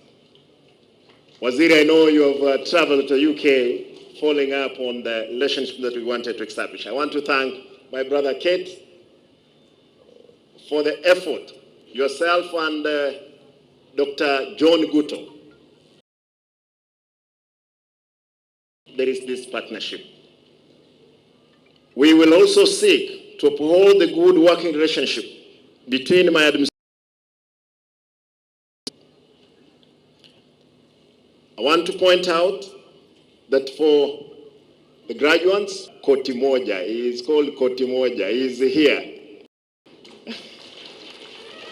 Waziri, I know you have traveled to UK following up on the relationship that we wanted to establish. I want to thank my brother Kate for the effort, yourself and Dr. John Guto. There is this partnership. We will also seek to uphold the good working relationship between my administration. I want to point out that for the graduates, Koti Moja, he is called Koti Moja, he is here.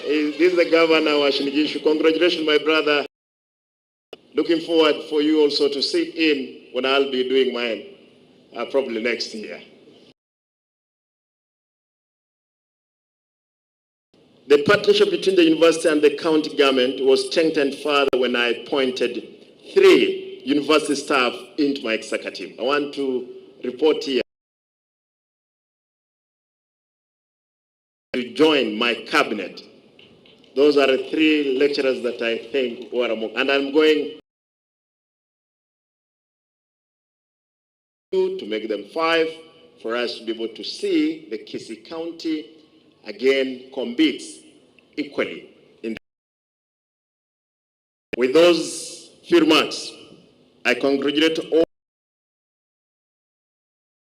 This is the governor of Shinigishu. Congratulations, my brother. Looking forward for you also to sit in when I'll be doing mine, probably next year. The partnership between the university and the county government was strengthened further when I appointed 3 university staff into my executive. I want to report here to join my cabinet. Those are the 3 lecturers that I think were among, and I'm going to make them 5 for us to be able to see the Kisii County again competes equally. With those few remarks, I congratulate all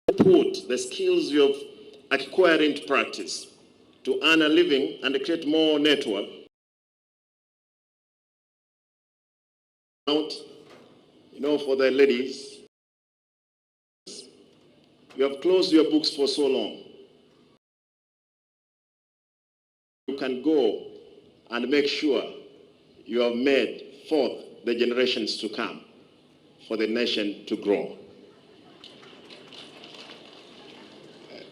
who put the skills you have acquired into practice to earn a living and create more network. For the ladies, You have closed your books for so long. You can go and make sure you have made forth the generations to come for the nation to grow.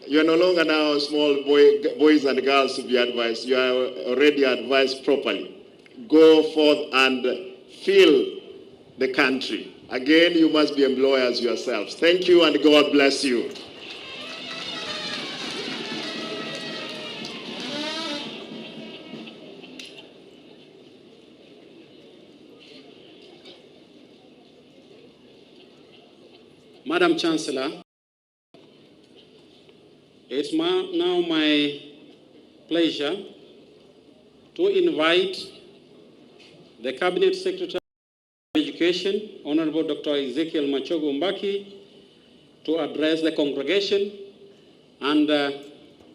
You are no longer now small boys and girls to be advised. You are already advised properly. Go forth and fill the country. Again, you must be employers yourselves. Thank you and God bless you. Madam Chancellor, it's now my pleasure to invite the Cabinet Secretary of Education, Honorable Dr. Ezekiel Machogu Mbaki, to address the congregation. And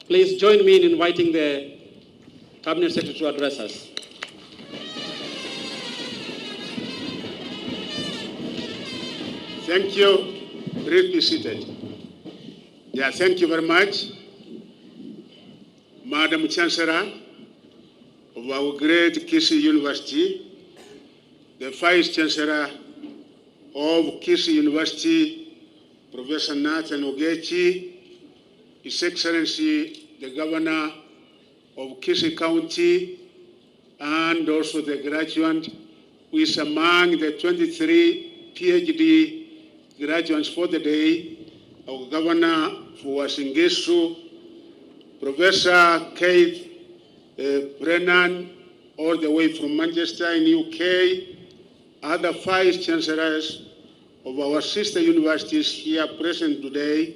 please join me in inviting the Cabinet Secretary to address us. Thank you. Please be seated. Yeah, thank you very much, Madam Chancellor of our great Kisii University, the Vice Chancellor of Kisii University, Professor Nathan Ogechi, His Excellency, the Governor of Kisii County, and also the graduate who is among the 23 PhD graduates for the day, our Governor for Wasingishu, Professor Keith Brennan, all the way from Manchester in UK, other Vice Chancellors of our sister universities here present today,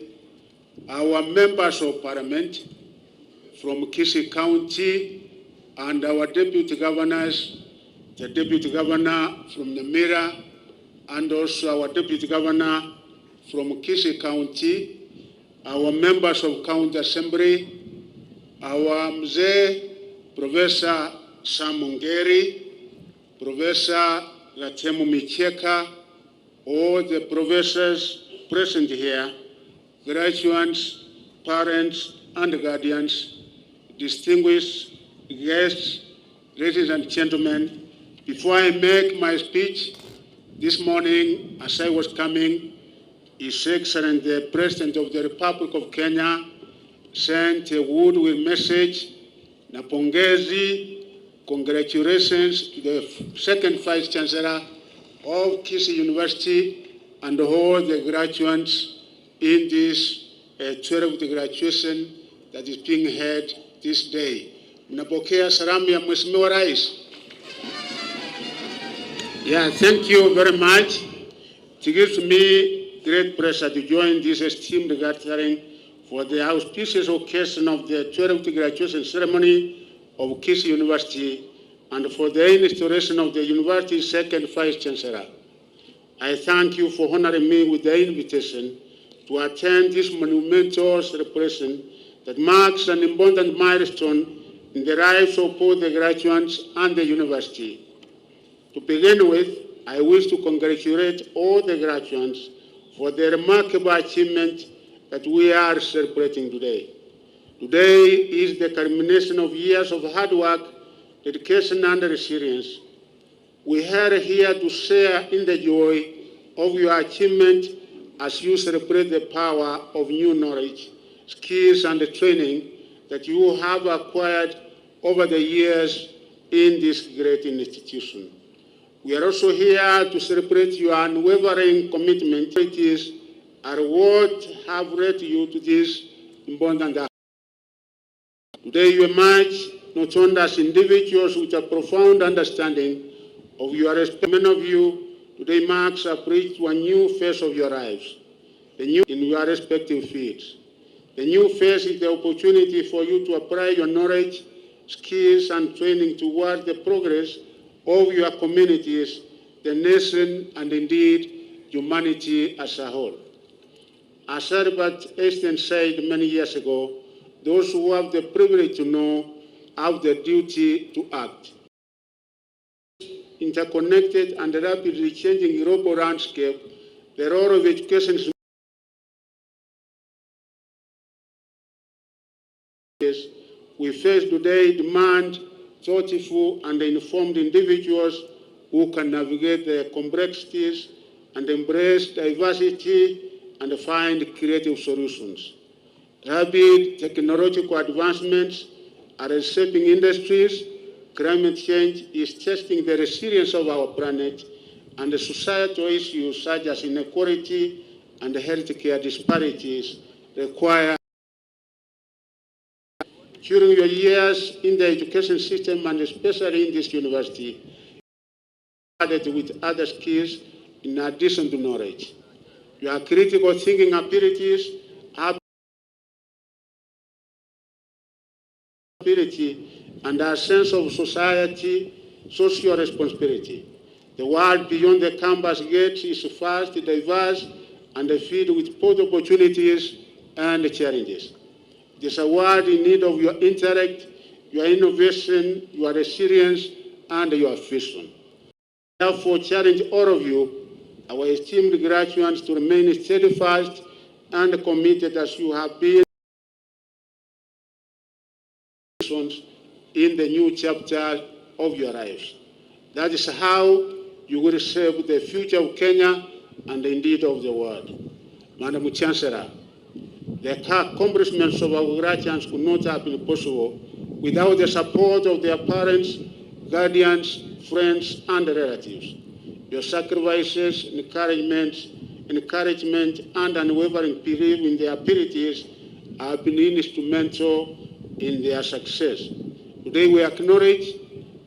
our members of Parliament from Kisii County, and our Deputy Governors, the Deputy Governor from Namira, and also our Deputy Governor from Kisii County, our members of County Assembly, our Mzee, Professor Samungeri, Professor Gatemu Micheka, all the professors present here, graduates, parents, and guardians, distinguished guests, ladies and gentlemen, before I make my speech, this morning, as I was coming, His Excellency, the President of the Republic of Kenya, sent a goodwill message, na pongezi, congratulations to the second Vice Chancellor of Kisii University and all the graduates in this 12th graduation that is being held this day. Mnapokea salamu ya Mheshimiwa Rais. Yeah, thank you very much. It gives me great pleasure to join this esteemed gathering for the auspicious occasion of the 12th graduation ceremony of Kisii University and for the installation of the university's second Vice Chancellor. I thank you for honoring me with the invitation to attend this monumental celebration that marks an important milestone in the lives of both the graduates and the university. To begin with, I wish to congratulate all the graduates for the remarkable achievement that we are celebrating today. Today is the culmination of years of hard work, dedication, and resilience. We are here to share in the joy of your achievement as you celebrate the power of new knowledge, skills, and training that you have acquired over the years in this great institution. We are also here to celebrate your unwavering commitment. It are what have led you to this important act. Today you emerge not only as individuals with a profound understanding of your respect. Many of you today marks a bridge to a new phase of your lives, in your respective fields. The new phase is the opportunity for you to apply your knowledge, skills, and training toward the progress of your communities, the nation, and indeed humanity as a whole. As Albert Einstein said many years ago, those who have the privilege to know have the duty to act. Interconnected and rapidly changing global landscape, the role of education is face today demand thoughtful and informed individuals who can navigate the complexities and embrace diversity and find creative solutions. Rapid technological advancements are reshaping industries. Climate change is testing the resilience of our planet, and the societal issues such as inequality and healthcare disparities require. During your years in the education system, and especially in this university, added with other skills in addition to knowledge. Your critical thinking abilities, and our sense of society, social responsibility. The world beyond the campus gates is vast, diverse, and filled with both opportunities and challenges. It is a world in need of your intellect, your innovation, your resilience, and your vision. Therefore, challenge all of you, our esteemed graduates, to remain steadfast and committed as you have been in the new chapter of your lives. That is how you will shape the future of Kenya and indeed of the world. Madam Chancellor, the accomplishments of our graduates could not have been possible without the support of their parents, guardians, friends, and relatives. Your sacrifices, encouragement, and unwavering belief in their abilities have been instrumental in their success. Today we acknowledge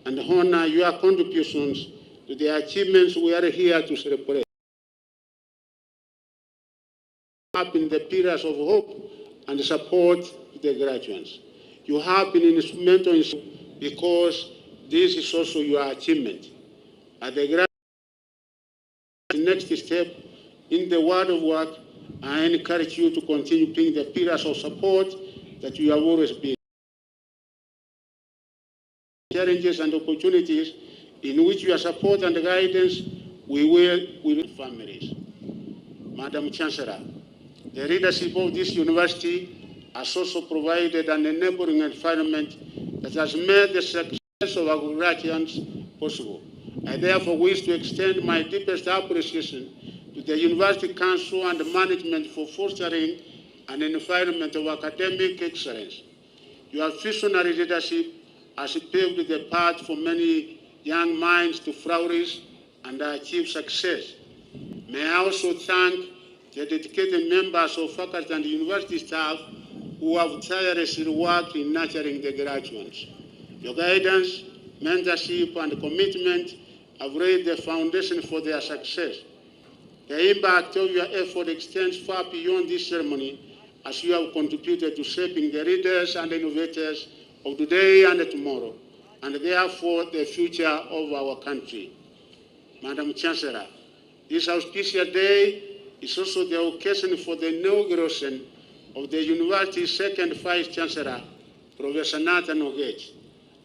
and honor your contributions to the achievements we are here to celebrate. Have been the pillars of hope and support to the graduates. You have been instrumental in because this is also your achievement. At the next step in the world of work, I encourage you to continue being the pillars of support that you have always been. Challenges and opportunities in which your support and guidance will families. Madam Chancellor, the leadership of this university has also provided an enabling environment that has made the success of our graduates possible. I therefore wish to extend my deepest appreciation to the University Council and the management for fostering an environment of academic excellence. Your visionary leadership has paved the path for many young minds to flourish and achieve success. May I also thank the dedicated members of faculty and university staff who have tirelessly worked in nurturing the graduates. Your guidance, mentorship, and commitment have laid the foundation for their success. The impact of your effort extends far beyond this ceremony, as you have contributed to shaping the leaders and innovators of today and tomorrow, and therefore the future of our country. Madam Chancellor, this auspicious day is also the occasion for the inauguration of the university's second Vice Chancellor, Professor Nathan Ogechi.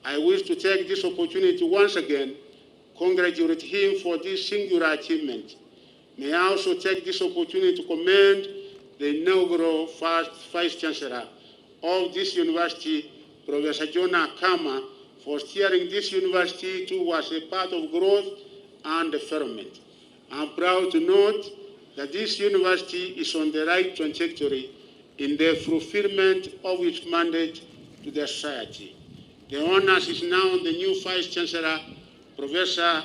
I wish to take this opportunity once again to congratulate him for this singular achievement. May I also take this opportunity to commend the inaugural first Vice Chancellor of this university, Professor Jonah Kama, for steering this university towards a path of growth and development. I'm proud to note that this university is on the right trajectory in the fulfillment of its mandate to the society. The onus is now on the new Vice Chancellor, Professor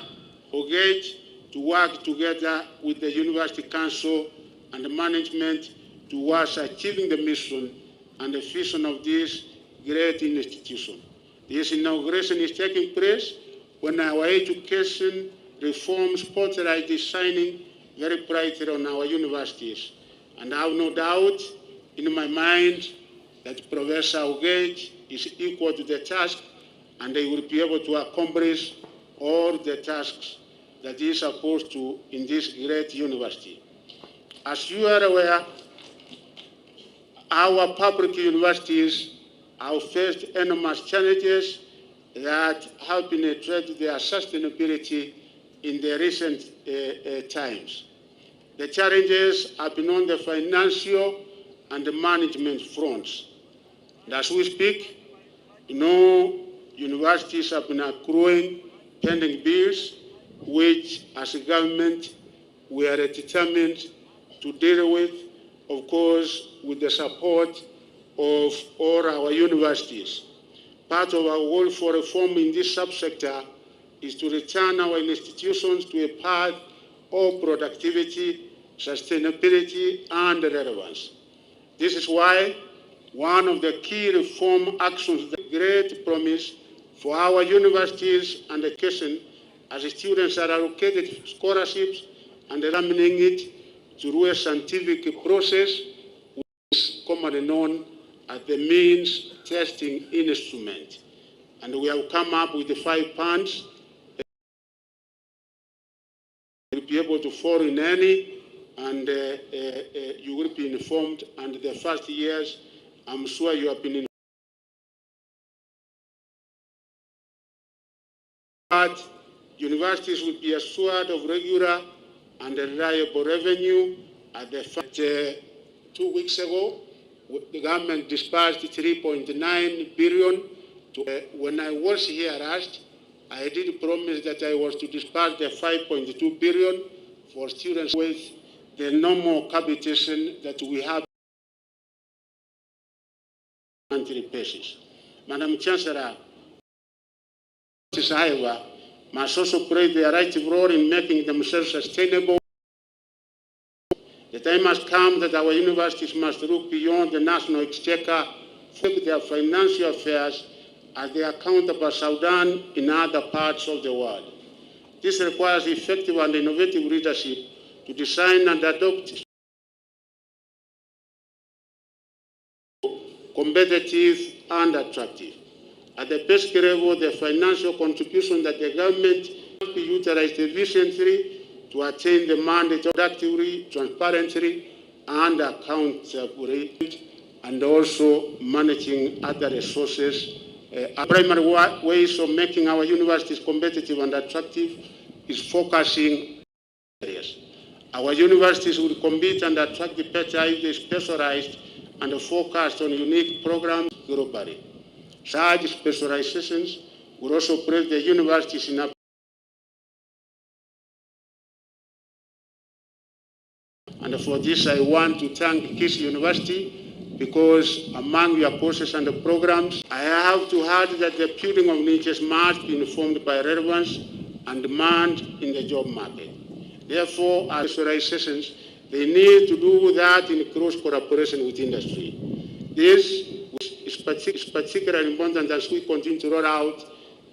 Ogechi, to work together with the University Council and the management towards achieving the mission and the vision of this great institution. This inauguration is taking place when our education reform spotlight is shining very brightly on our universities. And I have no doubt in my mind that Professor Ogechi is equal to the task, and they will be able to accomplish all the tasks that he is supposed to in this great university. As you are aware, our public universities have faced enormous challenges that have penetrated their sustainability in the recent times. The challenges have been on the financial and the management fronts. And as we speak, Universities have been accruing pending bills, which as a government we are determined to deal with, of course, with the support of all our universities. Part of our goal for reform in this subsector is to return our institutions to a path of productivity, sustainability, and relevance. This is why one of the key reform actions, the great promise for our universities and education, as students are allocated scholarships and examining it through a scientific process, which is commonly known as the means testing instrument. And we have come up with the 5 points. You'll be able to follow in any, and you will be informed. And the first years, I'm sure you have been informed. But universities will be assured of regular and reliable revenue. At the 2 weeks ago, the government disbursed 3.9 billion. When I was here last, I did promise that I was to disburse the 5.2 billion for students with the normal capitation that we have on a monthly basis. Madam Chancellor, however, must also play their right role in making themselves sustainable. The time has come that our universities must look beyond the national exchequer for their financial affairs as they are counterparts Sudan in other parts of the world. This requires effective and innovative leadership to design and adopt competitive and attractive. At the basic level, the financial contribution that the government must be utilized efficiently to attain the mandate productively, transparently, and accountably, and also managing other resources. Primary ways of making our universities competitive and attractive is focusing areas. Our universities will compete and attract the better if they specialized and focused on unique programs globally. Such specializations will also place the universities in a and for this I want to thank Kisii University because among your courses and the programs, I have to add that the building of niches must be informed by relevance and demand in the job market. Therefore, our specializations, they need to do that in close collaboration with industry. This is particularly important as we continue to roll out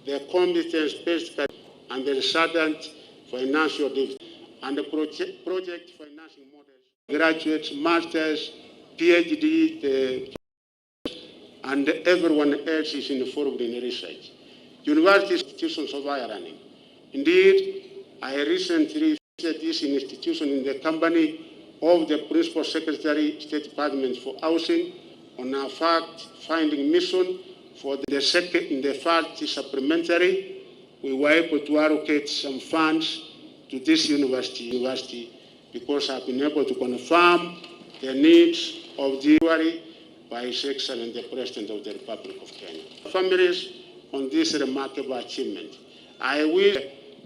the competence-based and the resultant financial development and the project financing models. Graduates, masters, PhD, and everyone else is involved in research. University institutions of higher learning. Indeed, I recently visited this institution in the company of the Principal Secretary, State Department for Housing, on our fact-finding mission for the second in the first supplementary. We were able to allocate some funds to this university because I've been able to confirm the needs of the university by His Excellency the President of the Republic of Kenya. Families on this remarkable achievement. I wish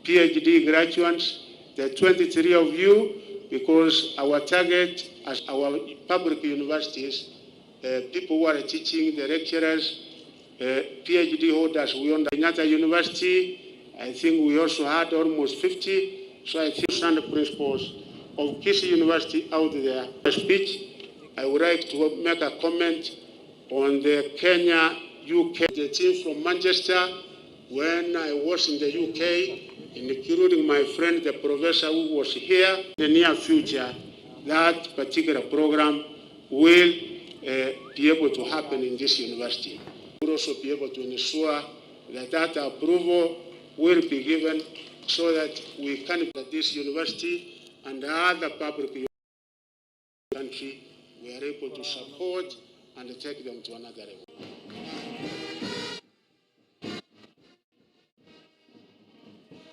PhD graduates, the 23 of you, because our target as our public universities, people who are teaching, the lecturers, PhD holders, we on the Kenyatta University, I think we also had almost 50. So I think some principals of Kisii University out there. In speech, I would like to make a comment on the Kenya, UK, the team from Manchester. When I was in the UK, including my friend, the professor who was here, in the near future, that particular program will be able to happen in this university. We'll also be able to ensure that that approval will be given so that we can at this university and other public universities in the country, we are able to support and take them to another level.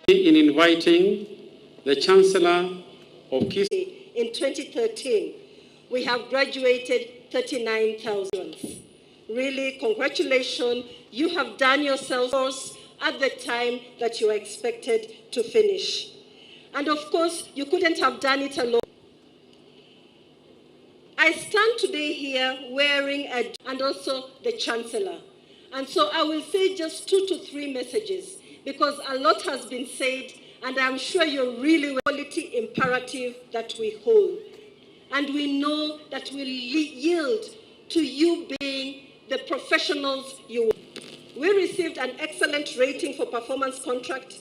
In inviting the Chancellor of Kisii. In 2013, we have graduated 39,000. Really, congratulations. You have done yourselves at the time that you were expected to finish. And of course, you couldn't have done it alone. I stand today here wearing and also the Chancellor. And so I will say just 2 to 3 messages because a lot has been said and I'm sure you're really quality imperative that we hold. And we know that we'll yield to you being the professionals you are. We received an excellent rating for performance contract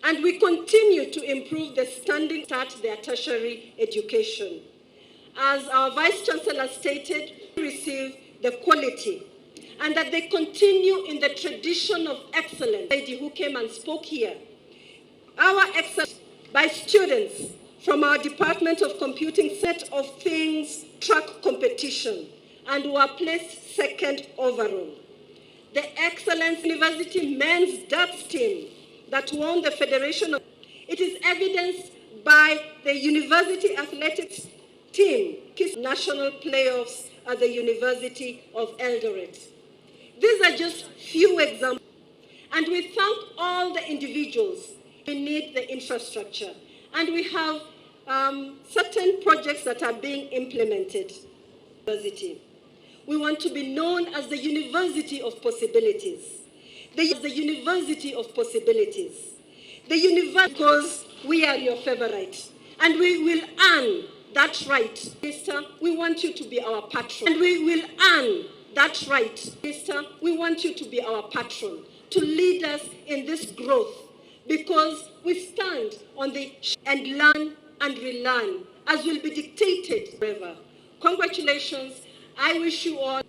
and we continue to improve the standing start their tertiary education. As our Vice Chancellor stated, we receive the quality and that they continue in the tradition of excellence. Lady who came and spoke here. Our excellence by students from our Department of Computing set of things track competition and were placed second overall. The Excellence University men's darts team that won the Federation of... It is evidenced by the University Athletics team, Kisii national playoffs at the University of Eldoret. These are just few examples. And we thank all the individuals. We need the infrastructure. And we have certain projects that are being implemented. We want to be known as the University of Possibilities. The University of Possibilities. The university because we are your favorite. And we will earn that right. Minister, we want you to be our patron. And we will earn that right. Minister, we want you to be our patron, to lead us in this growth, because we stand on the and learn and relearn, as will be dictated forever. Congratulations. I wish you all.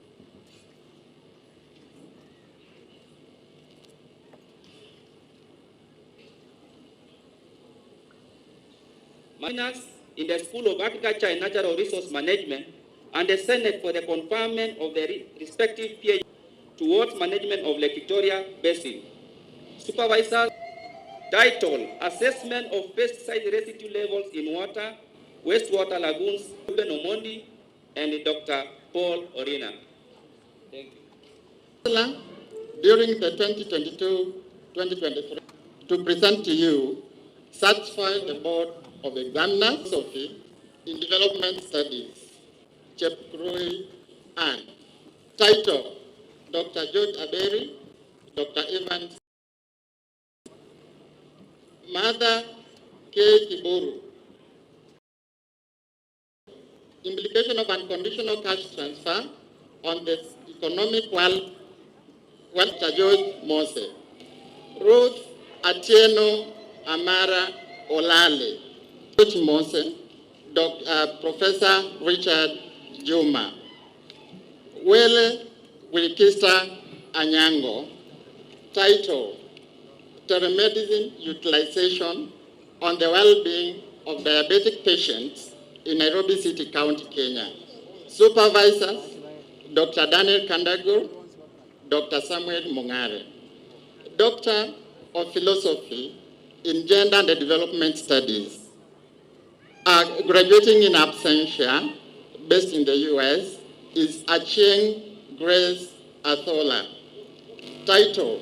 Minors in the School of Agriculture and Natural Resource Management and the Senate for the conferment of the respective PhD towards management of Lake Victoria Basin. Supervisor, title, Assessment of Pesticide Residue Levels in Water, Wastewater Lagoons, Ruben Omondi, and Dr. Paul Orina. Thank you. During the 2022-2023, to present to you, satisfy the Board of Examiners Sophie in Development Studies, Chepkurui, and title, Dr. George Aberi, Dr. Evans, Mother K. Kiburu. Implication of unconditional cash transfer on the economic wealth George Mose. Ruth Atieno Amara Olale. George Mose, Professor Richard Juma. Wele Wilkista Anyango. Title, Telemedicine Utilization on the Well-Being of Diabetic Patients in Nairobi City County, Kenya. Supervisors, Dr. Daniel Kandagur, Dr. Samuel Mungare. Doctor of Philosophy in Gender and Development Studies. Graduating in absentia, based in the US, is Achieng Grace Athola. Title,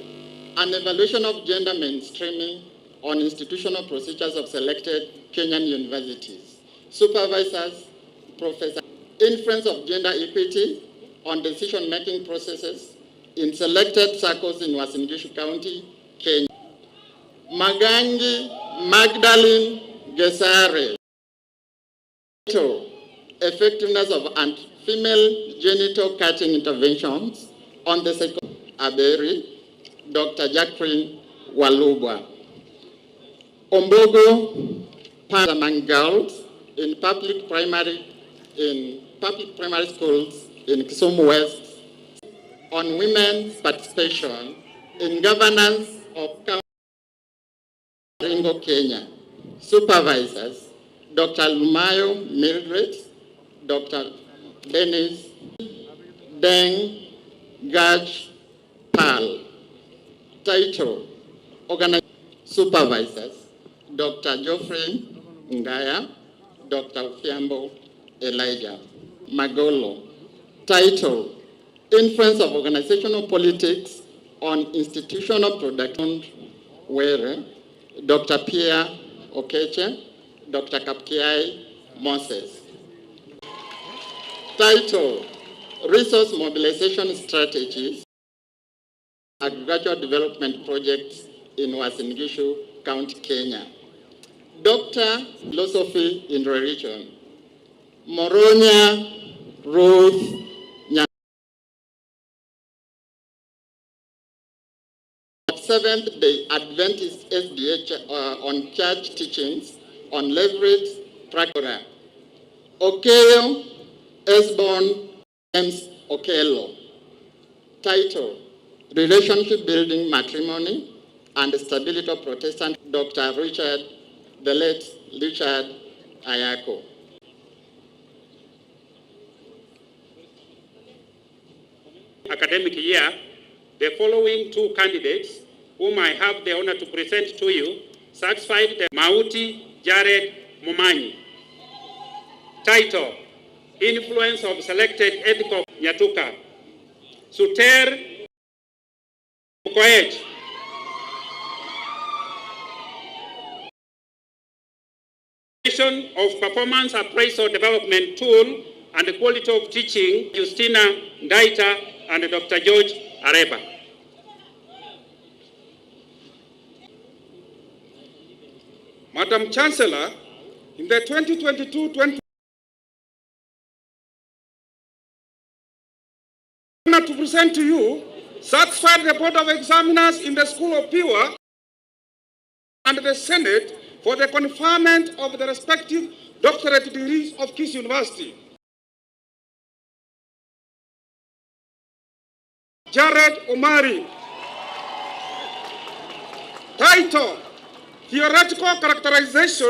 An Evaluation of Gender Mainstreaming on Institutional Procedures of Selected Kenyan Universities. Supervisors, Professor. Inference of Gender Equity on Decision-Making Processes in Selected Circles in Uasin Gishu County, Kenya. Magangi Magdalene Gesare. Title, Effectiveness of Female Genital Cutting Interventions on the Second Aberi, Dr. Jacqueline Walubwa. Ombogo among girls in public primary schools in Kisumu West on women's participation in governance of Ringo, Kenya. Supervisors, Dr. Lumayo Mildred, Dr. Dennis Deng Gaj Pal. Title, Supervisors, Dr. Geoffrey Ngaya, Dr. Fiambo Elijah Magolo. Title, influence of organizational politics on institutional production, where Dr. Pierre Okeche, Dr. Kapkiai Moses. Title, Resource Mobilization Strategies, Agricultural Development Projects in Uasin Gishu County, Kenya. Doctor, Philosophy in Religion, Moronya Ruth Seventh-day Adventist SDH on church teachings on leverage practice. Okeyo Esbon James Okello. Title, Relationship Building Matrimony and Stability of Protestant, Dr. Richard, the late Richard Ayako. Academic year, the following two candidates, whom I have the honor to present to you, satisfied the Mauti Jared Mumanyi. Title, Influence of Selected Ethical Nyatuka. Suter Koech. Of Performance Appraisal Development Tool and the Quality of Teaching, Justina Ndaita and Dr. George Areba. Madam Chancellor, in the 2022-2023 to present to you, satisfied the Board of Examiners in the School of Piwa and the Senate for the conferment of the respective doctorate degrees of Kisii University. Jared Omari. Title, Theoretical Characterization